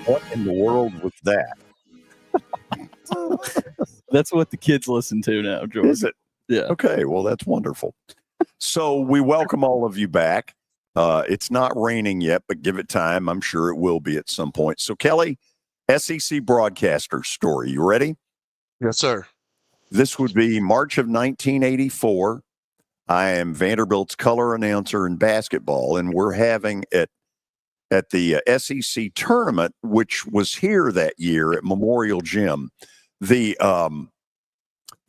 What in the world was that? That's what the kids listen to now, George. Is it? Yeah. Okay, well, that's wonderful. So we welcome all of you back. It's not raining yet, but give it time. I'm sure it will be at some point. So, Kelly, SEC broadcaster story. You ready? Yes, sir. This would be March of 1984. I am Vanderbilt's color announcer in basketball, and we're having at the SEC tournament, which was here that year at Memorial Gym, the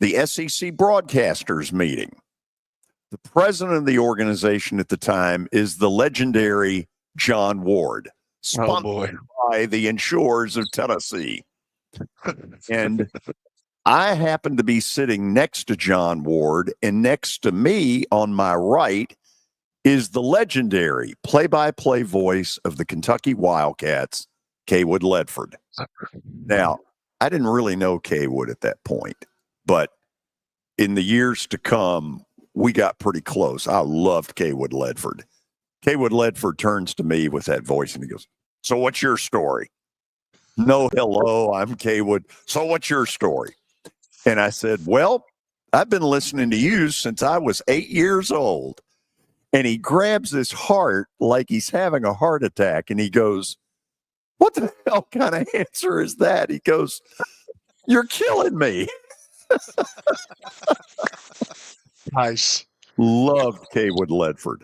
SEC broadcasters meeting. The president of the organization at the time is the legendary John Ward, sponsored by the Insurers of Tennessee. And I happened to be sitting next to John Ward, and next to me on my right is the legendary play-by-play voice of the Kentucky Wildcats, Kaywood Ledford. Now, I didn't really know Kaywood at that point, but in the years to come, we got pretty close. I loved Kaywood Ledford. Kaywood Ledford turns to me with that voice and he goes, "So what's your story?" "No, hello, I'm Kaywood. So what's your story?" And I said, "Well, I've been listening to you since I was 8 years old." And he grabs his heart like he's having a heart attack. And he goes, "What the hell kind of answer is that?" He goes, "You're killing me." Nice. Loved Kaywood Ledford.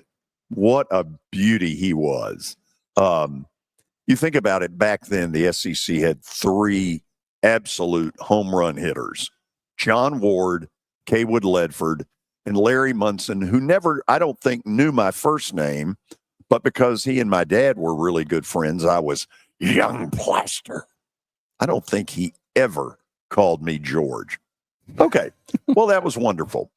What a beauty he was. You think about it, back then, the SEC had 3 absolute home run hitters: John Ward, Kaywood Ledford, and Larry Munson, who never, I don't think, knew my first name, but because he and my dad were really good friends, I was Young Plaster. I don't think he ever called me George. Okay, well, that was wonderful.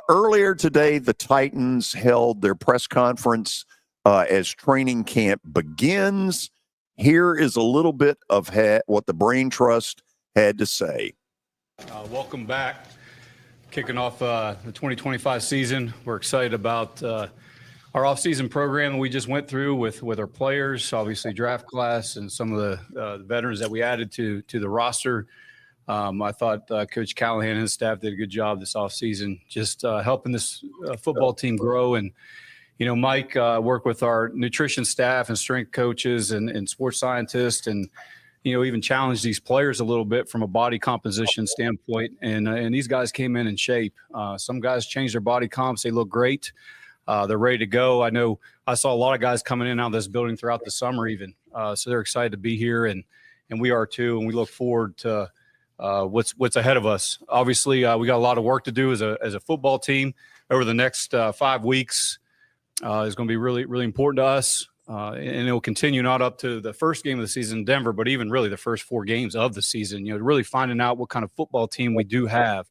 Earlier today, the Titans held their press conference as training camp begins. Here is a little bit of what the Brain Trust had to say. Welcome back. Kicking off the 2025 season. We're excited about our off-season program we just went through with our players, obviously draft class, and some of the veterans that we added to the roster. I thought Coach Callahan and his staff did a good job this offseason, just helping this football team grow. And, you know, Mike worked with our nutrition staff and strength coaches and sports scientists and, you know, even challenged these players a little bit from a body composition standpoint. And these guys came in shape. Some guys changed their body comps. They look great. They're ready to go. I know I saw a lot of guys coming in and out of this building throughout the summer even. So they're excited to be here, and we are too. And we look forward to what's ahead of us. Obviously, we got a lot of work to do as a football team over the next 5 weeks. Is going to be really, really important to us. And it will continue not up to the first game of the season in Denver, but even really the first 4 games of the season, you know, really finding out what kind of football team we do have.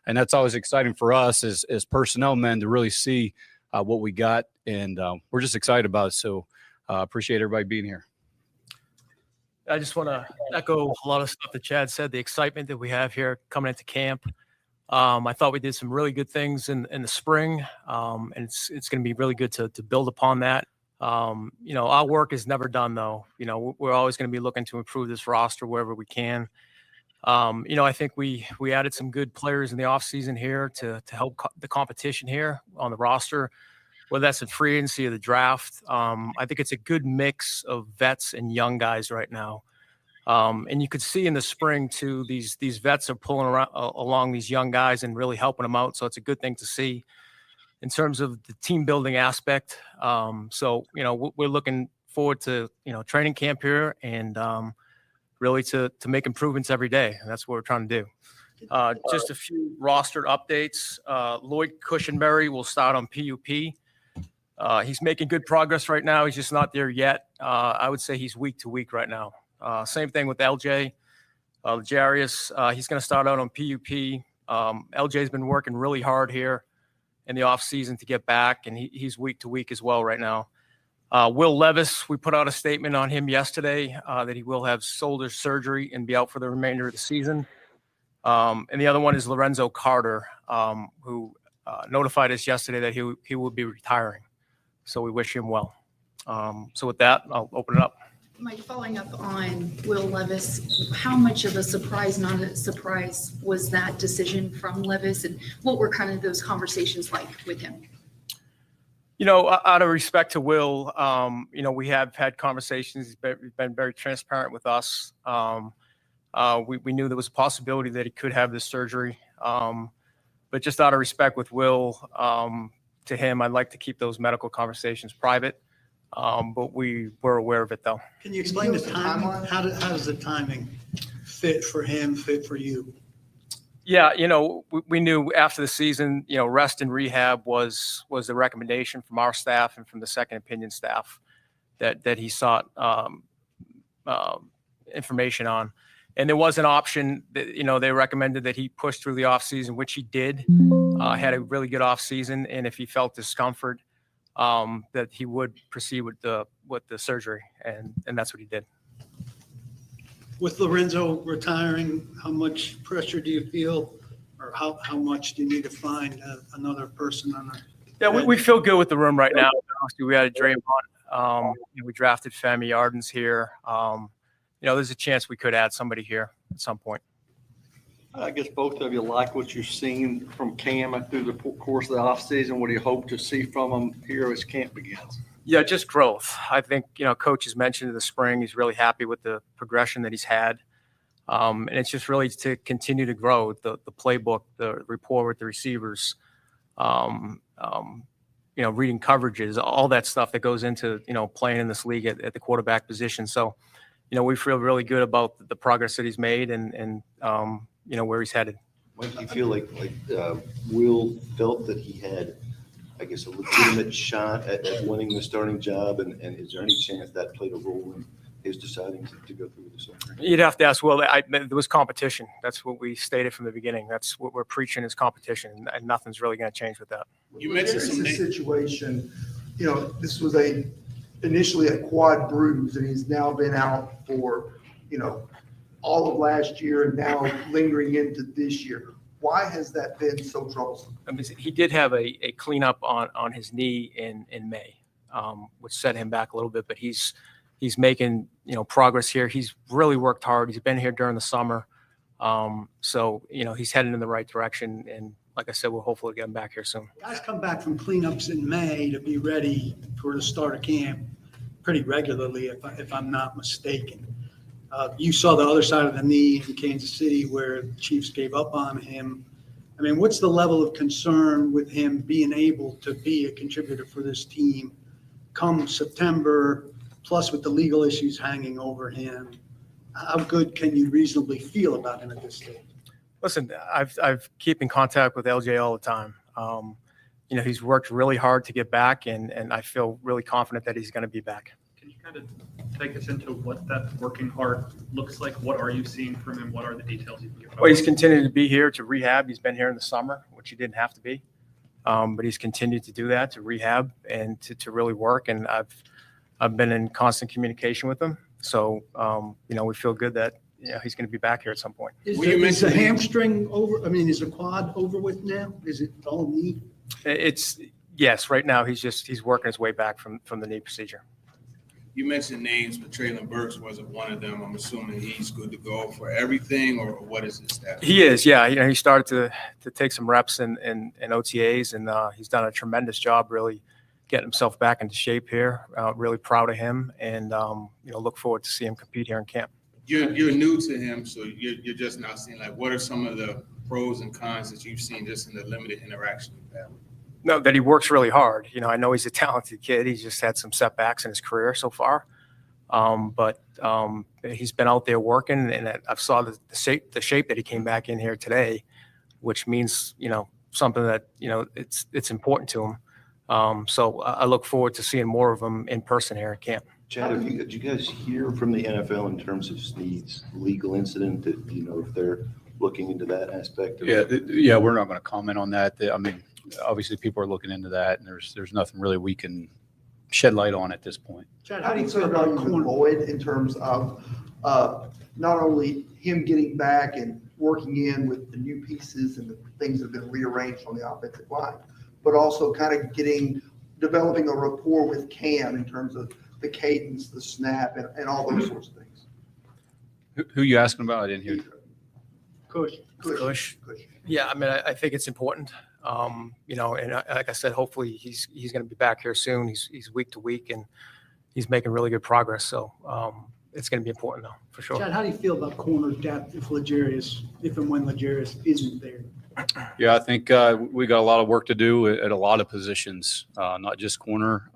And that's always exciting for us as personnel men to really see what we got. And we're just excited about it. So appreciate everybody being here. I just want to echo a lot of stuff that Chad said, the excitement that we have here coming into camp. I thought we did some really good things in the spring, and it's going to be really good to build upon that. You know, our work is never done, though. You know, we're always going to be looking to improve this roster wherever we can. You know, I think we added some good players in the offseason here to help the competition here on the roster, whether that's in free agency or the draft. I think it's a good mix of vets and young guys right now. And you could see in the spring, too, these vets are pulling around along these young guys and really helping them out. So it's a good thing to see in terms of the team building aspect. So, you know, we're looking forward to, you know, training camp here and really to make improvements every day. And that's what we're trying to do. Just a few roster updates. Lloyd Cushenberry will start on PUP. He's making good progress right now. He's just not there yet. I would say he's week to week right now. Same thing with LJ. Jarius, he's going to start out on PUP. LJ's been working really hard here in the offseason to get back, and he's week to week as well right now. Will Levis, we put out a statement on him yesterday that he will have shoulder surgery and be out for the remainder of the season. And the other one is Lorenzo Carter, who notified us yesterday that he will be retiring. So we wish him well. So with that, I'll open it up. Mike, following up on Will Levis, how much of a surprise, not a surprise, was that decision from Levis, and what were kind of those conversations like with him? You know, out of respect to Will, you know, we have had conversations. He's been very transparent with us. We knew there was a possibility that he could have this surgery. But just out of respect with Will, to him, I'd like to keep those medical conversations private. But we were aware of it, though. Can you explain the timeline? How does the timing fit for him, fit for you? Yeah, you know, we knew after the season, you know, rest and rehab was the recommendation from our staff and from the second opinion staff that he sought information on. And there was an option that, they recommended that he push through the offseason, which he did. Had a really good offseason, and if he felt discomfort, that he would proceed with the surgery, and that's what he did. With Lorenzo retiring, how much pressure do you feel, or how much do you need to find another person on the? Yeah, we feel good with the room right now. Obviously, we had a Draymond. We drafted Femi Ardens here. There's a chance we could add somebody here at some point. I guess both of you like what you've seen from Cam through the course of the offseason. What do you hope to see from him here as camp begins? Yeah, just growth. I think, Coach has mentioned in the spring, he's really happy with the progression that he's had. And it's just really to continue to grow the playbook, the rapport with the receivers, reading coverages, all that stuff that goes into, playing in this league at the quarterback position. So, we feel really good about the progress that he's made and where he's headed. When do you feel like Will felt that he had, I guess, a legitimate shot at winning the starting job? And is there any chance that played a role in his deciding to go through this? You'd have to ask Will. There was competition. That's what we stated from the beginning. That's what we're preaching is competition, and nothing's really going to change with that. You mentioned some situation. This was initially a quad bruise, and he's now been out for, all of last year and now lingering into this year. Why has that been so troublesome? He did have a cleanup on his knee in May, which set him back a little bit, but he's making, progress here. He's really worked hard. He's been here during the summer. So, he's heading in the right direction. And like I said, we'll hopefully get him back here soon. Guys come back from cleanups in May to be ready for the start of camp pretty regularly, if I'm not mistaken. You saw the other side of the knee in Kansas City where the Chiefs gave up on him. What's the level of concern with him being able to be a contributor for this team come September, plus with the legal issues hanging over him? How good can you reasonably feel about him at this stage? Listen, I've keep in contact with LJ all the time. He's worked really hard to get back, and I feel really confident that he's going to be back. Can you kind of take us into what that working hard looks like? What are you seeing from him? What are the details you can give? Well, he's continued to be here to rehab. He's been here in the summer, which he didn't have to be. But he's continued to do that, to rehab and to really work. And I've been in constant communication with him. So, we feel good that he's going to be back here at some point. Is the hamstring over? Is the quad over with now? Is it all knee? Yes. Right now, he's working his way back from the knee procedure. You mentioned names, but Traylon Burks wasn't one of them. I'm assuming he's good to go for everything, or what is his status? He is, yeah. He started to take some reps in OTAs, and he's done a tremendous job really getting himself back into shape here. Really proud of him, and look forward to see him compete here in camp. You're new to him, so you're just now seeing, what are some of the pros and cons that you've seen just in the limited interaction you've had with him? No, that he works really hard. I know he's a talented kid. He's just had some setbacks in his career so far. But he's been out there working, and I saw the shape that he came back in here today, which means, something that, it's important to him. So I look forward to seeing more of him in person here at camp. Chad, did you guys hear from the NFL in terms of Snead's legal incident? That if they're looking into that aspect of it? Yeah, we're not going to comment on that. Obviously people are looking into that, and there's nothing really we can shed light on at this point. Chad, how do you feel about Lloyd in terms of not only him getting back and working in with the new pieces and the things that have been rearranged on the offensive line, but also kind of developing a rapport with Cam in terms of the cadence, the snap, and all those sorts of things? Who are you asking about? I didn't hear. Kush. Yeah, I think it's important. And like I said, hopefully he's going to be back here soon. He's week to week, and he's making really good progress. So it's going to be important, though, for sure. Chad, how do you feel about corner depth if and when Legarius isn't there? Yeah, I think we got a lot of work to do at a lot of positions, not just corner.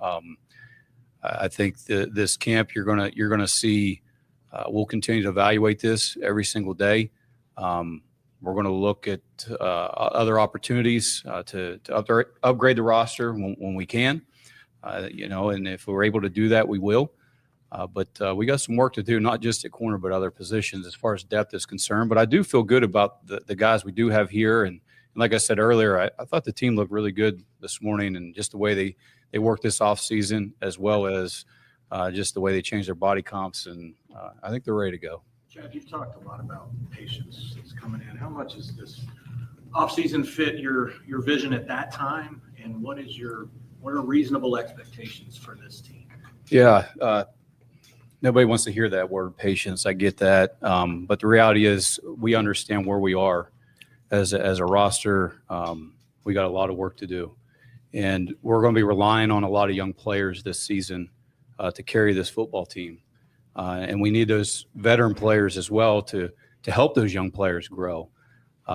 I think this camp you're gonna see. We'll continue to evaluate this every single day. We're going to look at other opportunities to upgrade the roster when we can, and if we're able to do that, we will. But we got some work to do, not just at corner, but other positions as far as depth is concerned. But I do feel good about the guys we do have here. And like I said earlier, I thought the team looked really good this morning, and just the way they worked this offseason, as well as just the way they changed their body comps. And I think they're ready to go. Chad, you've talked a lot about patience that's coming in. How much is this offseason fit your vision at that time? And what are reasonable expectations for this team? Yeah. Nobody wants to hear that word, patience. I get that. But the reality is we understand where we are as a roster. We got a lot of work to do. And we're going to be relying on a lot of young players this season to carry this football team. And we need those veteran players as well to help those young players grow.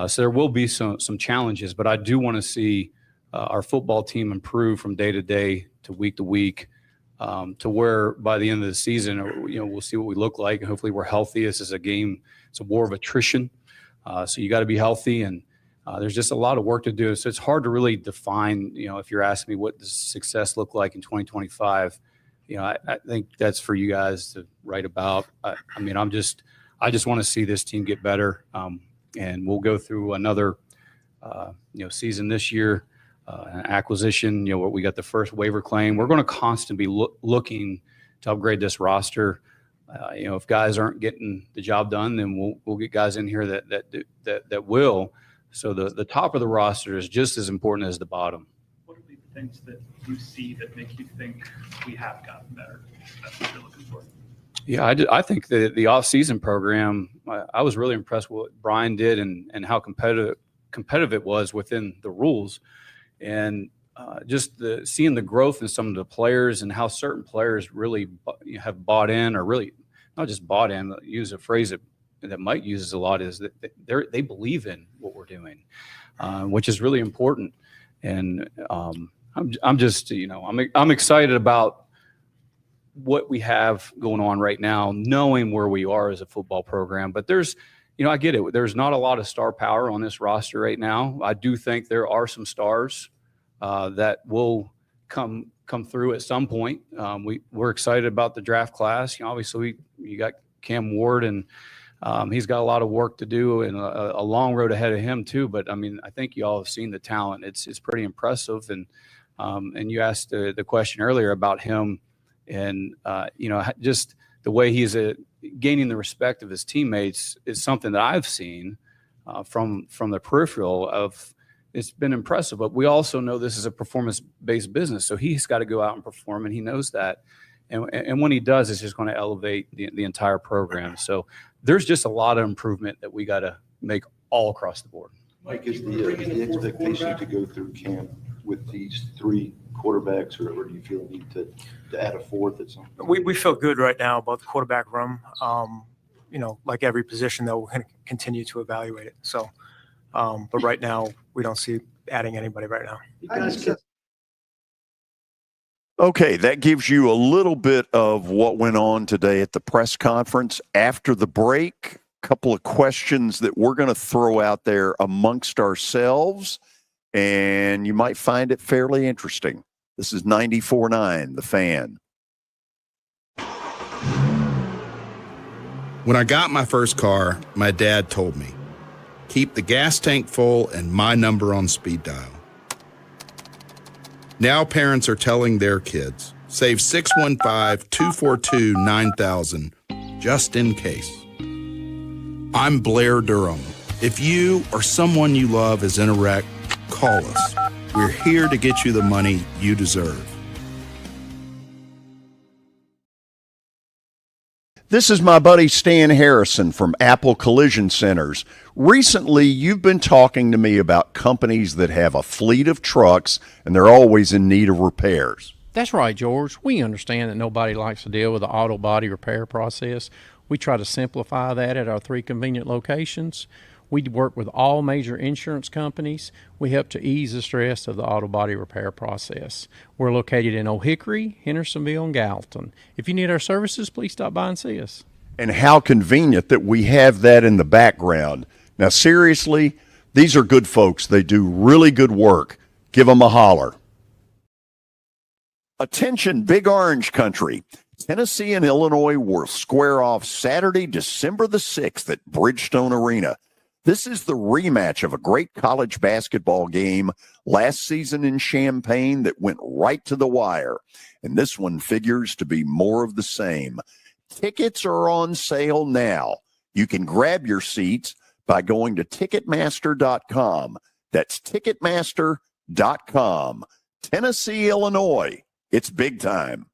So there will be some challenges, but I do want to see our football team improve from day to day to week, to where by the end of the season, we'll see what we look like. And hopefully we're healthy. This is a game. It's a war of attrition. So you got to be healthy, and there's just a lot of work to do. So it's hard to really define, if you're asking me what does success look like in 2025, I think that's for you guys to write about. I just want to see this team get better. And we'll go through another, season this year, acquisition, where we got the first waiver claim. We're going to constantly be looking to upgrade this roster. If guys aren't getting the job done, then we'll get guys in here that will. So the top of the roster is just as important as the bottom. What are the things that you see that make you think we have gotten better? That's what you're looking for. Yeah, I think the off-season program, I was really impressed with what Brian did and how competitive it was within the rules. And just seeing the growth in some of the players and how certain players really have bought in, or really not just bought in, but use a phrase that Mike uses a lot, is that they believe in what we're doing, which is really important. And I'm just, I'm excited about what we have going on right now, knowing where we are as a football program. But there's, I get it. There's not a lot of star power on this roster right now. I do think there are some stars that will come through at some point. We're excited about the draft class. Obviously you got Cam Ward, and he's got a lot of work to do and a long road ahead of him too. But I think you all have seen the talent. It's pretty impressive. And you asked the question earlier about him, and just the way he's gaining the respect of his teammates is something that I've seen from the peripheral of. It's been impressive, but we also know this is a performance-based business, so he's got to go out and perform, and he knows that. And when he does, it's just going to elevate the entire program. So there's just a lot of improvement that we got to make all across the board. Mike, is the expectation to go through camp with these three quarterbacks, or do you feel a need to add a fourth at some point? We feel good right now about the quarterback room. Like every position, though, we're going to continue to evaluate it. So, but right now, we don't see adding anybody right now. Okay, that gives you a little bit of what went on today at the press conference. After the break, a couple of questions that we're going to throw out there amongst ourselves, and you might find it fairly interesting. This is 94.9, The Fan. When I got my first car, my dad told me, keep the gas tank full and my number on speed dial. Now parents are telling their kids, save 615-242-9000 just in case. I'm Blair Durham. If you or someone you love is in a wreck, call us. We're here to get you the money you deserve. This is my buddy Stan Harrison from Apple Collision Centers. Recently, you've been talking to me about companies that have a fleet of trucks and they're always in need of repairs. That's right, George. We understand that nobody likes to deal with the auto body repair process. We try to simplify that at our 3 convenient locations. We work with all major insurance companies. We help to ease the stress of the auto body repair process. We're located in Old Hickory, Hendersonville, and Gallatin. If you need our services, please stop by and see us. And how convenient that we have that in the background. Now, seriously, these are good folks. They do really good work. Give them a holler. Attention, Big Orange Country. Tennessee and Illinois will square off Saturday, December the 6th at Bridgestone Arena. This is the rematch of a great college basketball game last season in Champaign that went right to the wire. And this one figures to be more of the same. Tickets are on sale now. You can grab your seats by going to Ticketmaster.com. That's Ticketmaster.com. Tennessee, Illinois. It's big time.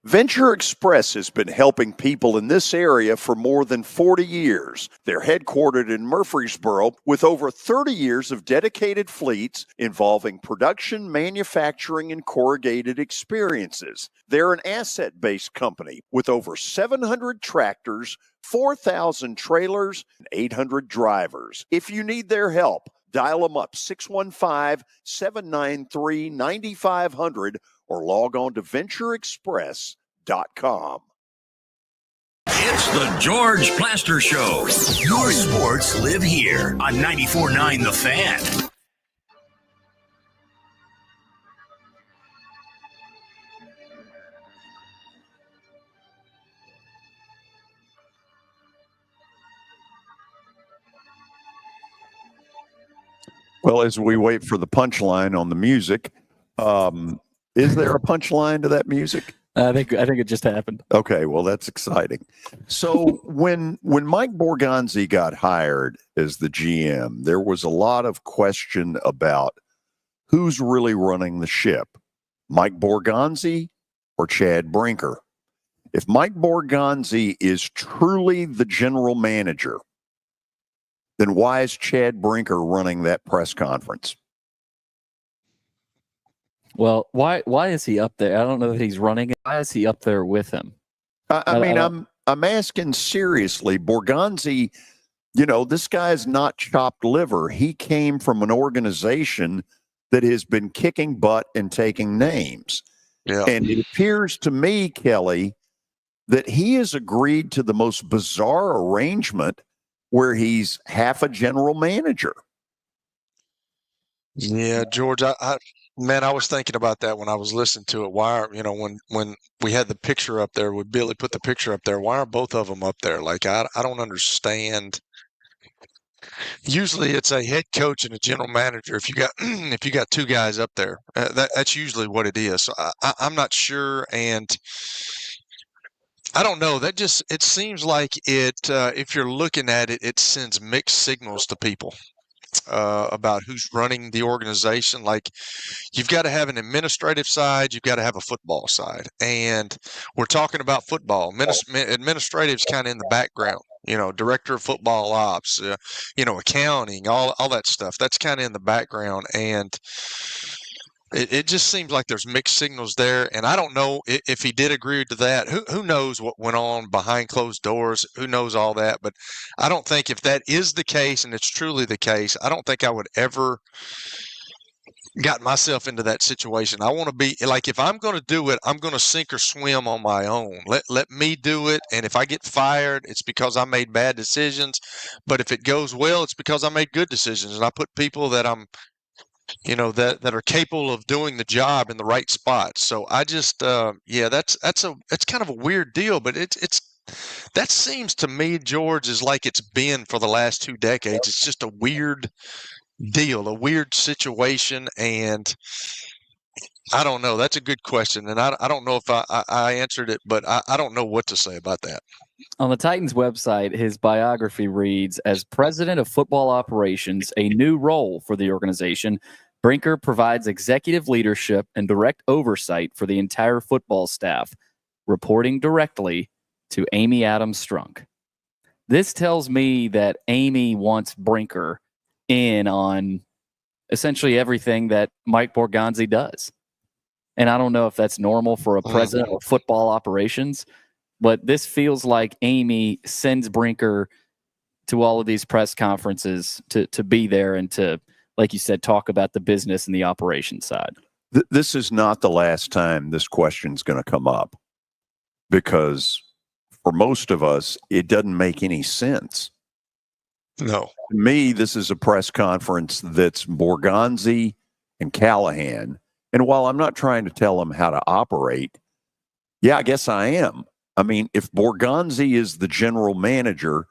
Venture Express has been helping people in this area for more than 40 years. They're headquartered in Murfreesboro with over 30 years of dedicated fleets involving production, manufacturing, and corrugated experiences. They're an asset-based company with over 700 tractors, 4,000 trailers, and 800 drivers. If you need their help, dial them up 615-793-9500 or log on to ventureexpress.com. It's the George Plaster Show. Your sports live here on 94.9 The Fan. Well, as we wait for the punchline on the music, is there a punchline to that music? I think it just happened. Okay, well, that's exciting. So when Mike Borgonzi got hired as the GM, there was a lot of question about who's really running the ship, Mike Borgonzi or Chad Brinker. If Mike Borgonzi is truly the general manager, then why is Chad Brinker running that press conference? Well, why is he up there? I don't know that he's running. Why is he up there with him? I'm asking seriously. Borgonzi, this guy's not chopped liver. He came from an organization that has been kicking butt and taking names. Yeah. And it appears to me, Kelly, that he has agreed to the most bizarre arrangement where he's half a general manager. Yeah, George, I was thinking about that when I was listening to it. Why, when we had the picture up there, when Billy put the picture up there, why are both of them up there? Like, I don't understand. Usually it's a head coach and a general manager. If you got if you got two guys up there, that's usually what it is. So I'm not sure, and I don't know. It seems like it. If you're looking at it, it sends mixed signals to people about who's running the organization. Like, you've got to have an administrative side, you've got to have a football side, and we're talking about football. Administrative's kind of in the background. Director of football ops, accounting, all that stuff. That's kind of in the background, and it just seems like there's mixed signals there. And I don't know if he did agree to that. Who knows what went on behind closed doors? Who knows all that? But I don't think, if that is the case and it's truly the case, I don't think I would ever got myself into that situation. I want to be like, if I'm going to do it, I'm going to sink or swim on my own. Let me do it. And if I get fired, it's because I made bad decisions. But if it goes well, it's because I made good decisions. And I put people that I'm, that are capable of doing the job in the right spot. So I just, that's kind of a weird deal, but that seems to me, George, is like it's been for the last 2 decades. It's just a weird deal, a weird situation, and I don't know. That's a good question, and I don't know if I answered it, but I don't know what to say about that. On the Titans website, his biography reads, as president of football operations, a new role for the organization, Brinker provides executive leadership and direct oversight for the entire football staff, reporting directly to Amy Adams Strunk. This tells me that Amy wants Brinker in on essentially everything that Mike Borgonzi does. And I don't know if that's normal for a president of football operations, but this feels like Amy sends Brinker to all of these press conferences to be there and to, like you said, talk about the business and the operations side. This is not the last time this question's going to come up, because for most of us, it doesn't make any sense. No. To me, this is a press conference that's Borgonzi and Callahan. And while I'm not trying to tell them how to operate, Yeah, I guess I am. I mean, if Borgonzi is the general manager,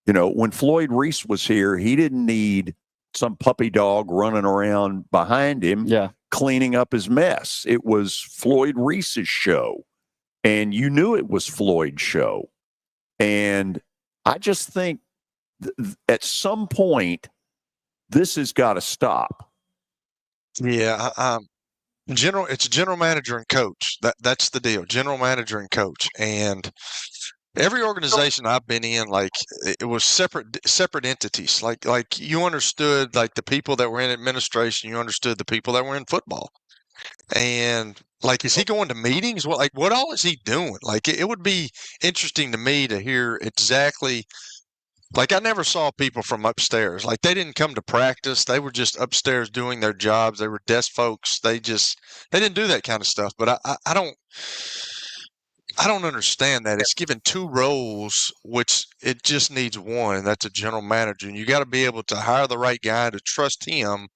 when Floyd Reese was here, he didn't need some puppy dog running around behind him cleaning up his mess. It was Floyd Reese's show, and you knew it was Floyd's show. And I just think at some point, this has got to stop. Yeah, it's general manager and coach. That's the deal. General manager and coach. And every organization I've been in, like it was separate entities. Like you understood like the people that were in administration, you understood the people that were in football. And like, is he going to meetings? What all is he doing? Like it would be interesting to me to hear exactly. Like I never saw people from upstairs. Like they didn't come to practice. They were just upstairs doing their jobs. They were desk folks. They didn't do that kind of stuff. But I don't understand that. It's given two roles, which it just needs one, and that's a general manager. And you got to be able to hire the right guy to trust him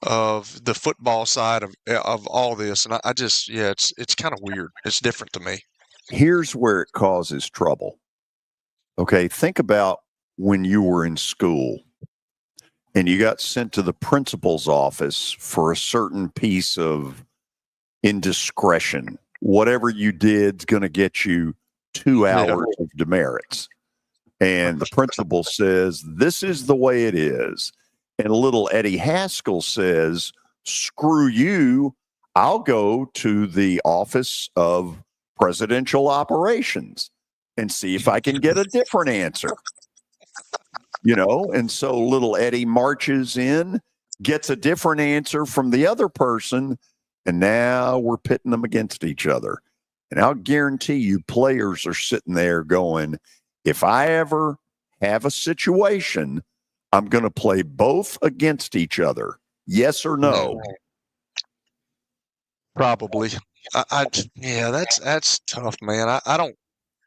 of the football side of all this. And it's kind of weird. It's different to me. Here's where it causes trouble. Okay, think about when you were in school and you got sent to the principal's office for a certain piece of indiscretion. Whatever you did is going to get you 2 hours of demerits. And the principal says, this is the way it is. And little Eddie Haskell says, screw you. I'll go to the office of presidential operations and see if I can get a different answer. And so little Eddie marches in, gets a different answer from the other person, and now we're pitting them against each other. And I'll guarantee you players are sitting there going, if I ever have a situation, I'm going to play both against each other. Yes or no? Probably. That's tough, man.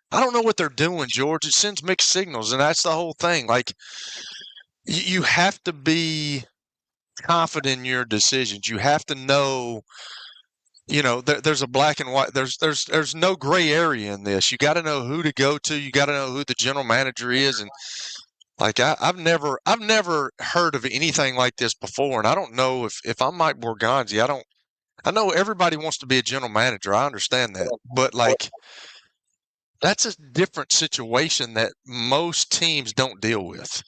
I don't know what they're doing, George. It sends mixed signals, and that's the whole thing. Like, you have to be confident in your decisions. You have to know, there's a black and white. There's no gray area in this. You got to know who to go to. You got to know who the general manager is, and like I've never heard of anything like this before. And I don't know if I'm Mike Borgonzi. I know everybody wants to be a general manager. I understand that, but like, that's a different situation that most teams don't deal with.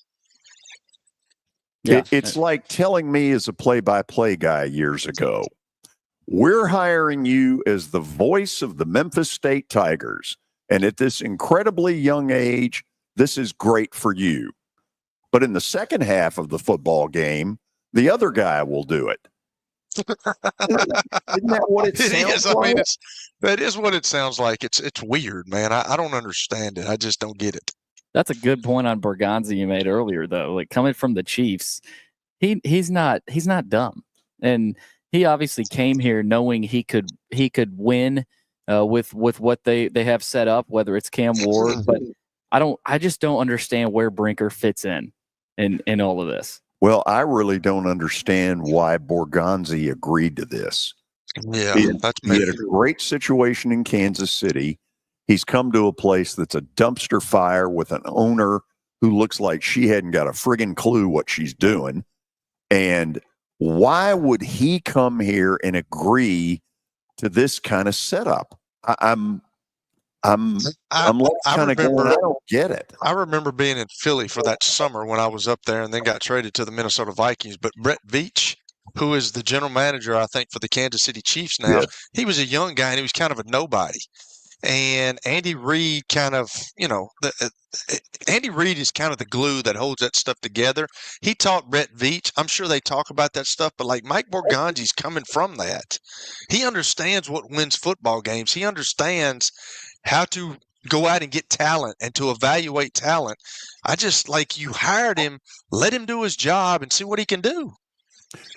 Yeah. It's like telling me as a play-by-play guy years ago, we're hiring you as the voice of the Memphis State Tigers. And at this incredibly young age, this is great for you. But in the second half of the football game, the other guy will do it. Isn't that what it sounds like? I mean, that is what it sounds like. It's weird, man. I don't understand it. I just don't get it. That's a good point on Borgonzi you made earlier, though. Like coming from the Chiefs, he's not dumb, and he obviously came here knowing he could win with what they have set up, whether it's Cam Ward. But I just don't understand where Brinker fits in all of this. Well, I really don't understand why Borgonzi agreed to this. Yeah, he had a great situation in Kansas City. He's come to a place that's a dumpster fire with an owner who looks like she hadn't got a friggin' clue what she's doing. And why would he come here and agree to this kind of setup? I'm left kind of going, I don't get it. I remember being in Philly for that summer when I was up there and then got traded to the Minnesota Vikings. But Brett Veach, who is the general manager, I think, for the Kansas City Chiefs now, he was a young guy and he was kind of a nobody. And Andy Reid kind of, Andy Reid is kind of the glue that holds that stuff together. He taught Brett Veach. I'm sure they talk about that stuff, but like Mike Borgonzi's coming from that. He understands what wins football games. He understands how to go out and get talent and to evaluate talent. I just you hired him, let him do his job and see what he can do.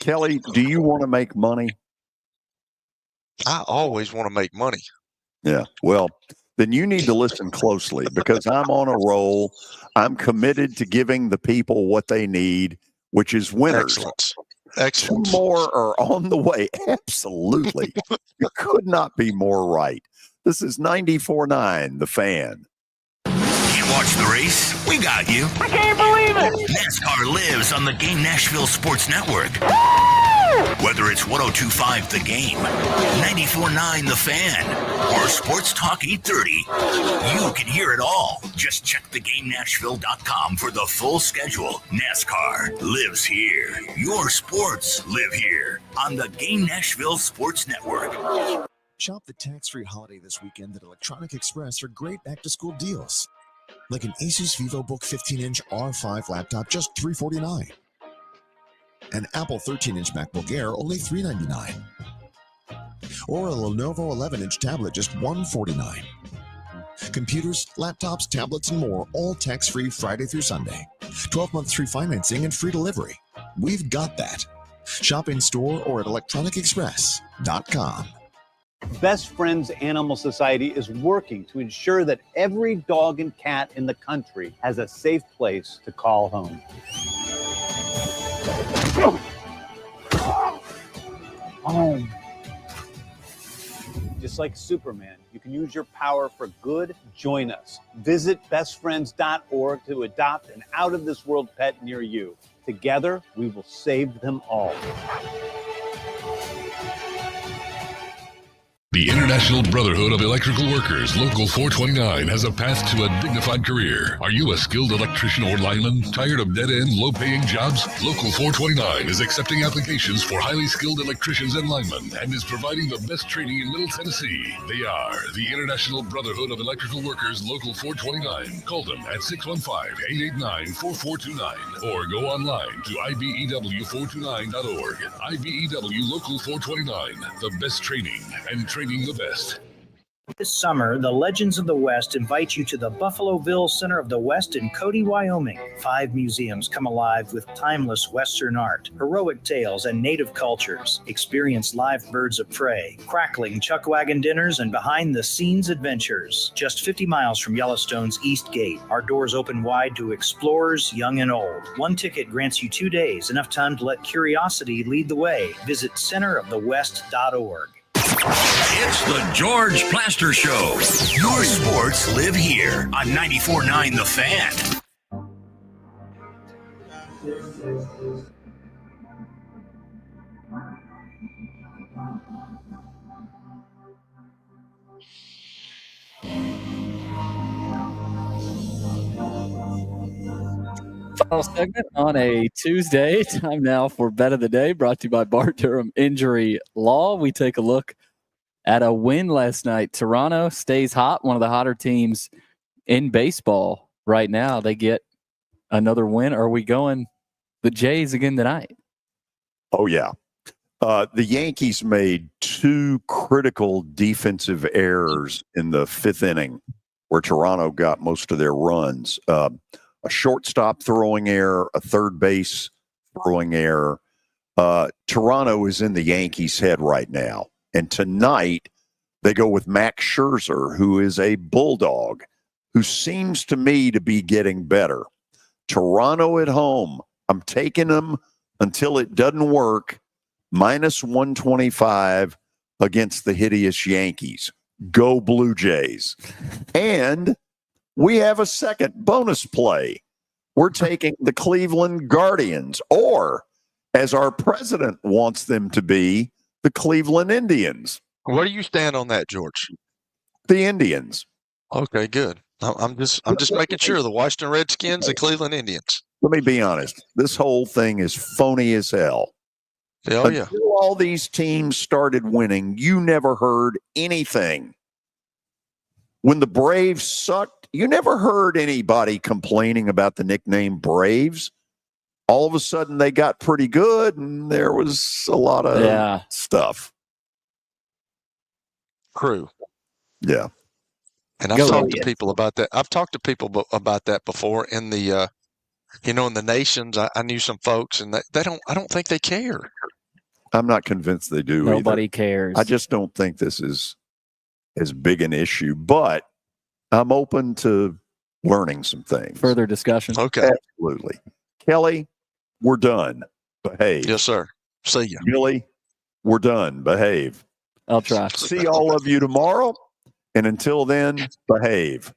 Kelly, do you want to make money? I always want to make money. Yeah. Well, then you need to listen closely because I'm on a roll. I'm committed to giving the people what they need, which is winners. Excellent. 2 more are on the way. Absolutely. You could not be more right. This is 94.9 The Fan. Can't watch the race? We got you. I can't believe it. NASCAR lives on the Game Nashville Sports Network. Whether it's 102.5 The Game, 94.9 The Fan, or Sports Talk 830, you can hear it all. Just check theGameNashville.com for the full schedule. NASCAR lives here. Your sports live here on the Game Nashville Sports Network. Shop the tax-free holiday this weekend at Electronic Express for great back-to-school deals. Like an Asus VivoBook 15-inch R5 laptop, just $349. An Apple 13-inch MacBook Air, only $399. Or a Lenovo 11-inch tablet, just $149. Computers, laptops, tablets, and more, all tax-free Friday through Sunday. 12-month free financing and free delivery. We've got that. Shop in-store or at electronicexpress.com. Best Friends Animal Society is working to ensure that every dog and cat in the country has a safe place to call home. Home. Just like Superman, you can use your power for good. Join us. Visit bestfriends.org to adopt an out-of-this-world pet near you. Together, we will save them all. The International Brotherhood of Electrical Workers, Local 429, has a path to a dignified career. Are you a skilled electrician or lineman? Tired of dead-end, low-paying jobs? Local 429 is accepting applications for highly skilled electricians and linemen and is providing the best training in Middle Tennessee. They are the International Brotherhood of Electrical Workers, Local 429. Call them at 615-889-4429 or go online to ibew429.org. IBEW Local 429, the best training and training the best. This summer, the Legends of the West invite you to the Buffaloville Center of the West in Cody, Wyoming. 5 museums come alive with timeless Western art, heroic tales, and native cultures. Experience live birds of prey, crackling chuck wagon dinners, and behind-the-scenes adventures. Just 50 miles from Yellowstone's East Gate, our doors open wide to explorers young and old. One ticket grants you 2 days, enough time to let curiosity lead the way. Visit centerofthewest.org. It's the George Plaster Show. Your sports live here on 94.9 The Fan. Final segment on a Tuesday. Time now for Bet of the Day, brought to you by Bart Durham Injury Law. We take a look at a win last night. Toronto stays hot, one of the hotter teams in baseball right now. They get another win. Are we going the Jays again tonight? Oh, yeah. The Yankees made 2 critical defensive errors in the 5th inning where Toronto got most of their runs. A shortstop throwing error, a third base throwing error. Toronto is in the Yankees' head right now. And tonight, they go with Max Scherzer, who is a bulldog, who seems to me to be getting better. Toronto at home, I'm taking them until it doesn't work, minus 125 against the hideous Yankees. Go Blue Jays. And we have a second bonus play. We're taking the Cleveland Guardians, or as our president wants them to be, the Cleveland Indians. Where do you stand on that, George? The Indians. Okay, good. I'm just making sure. The Washington Redskins and Cleveland Indians. Let me be honest. This whole thing is phony as hell. Oh, yeah. Until all these teams started winning, you never heard anything. When the Braves sucked, you never heard anybody complaining about the nickname Braves. All of a sudden, they got pretty good, and there was a lot of stuff. True. Yeah. And I've talked to people about that. I've talked to people about that before in the, in the nations. I knew some folks, and I don't think they care. I'm not convinced they do. Nobody either. cares. I just don't think this is as big an issue, but I'm open to learning some things. Further discussion. Okay. Absolutely. Kelly, we're done. Behave. Yes, sir. See you. Billy, we're done. Behave. I'll try. See all of you tomorrow. And until then, behave.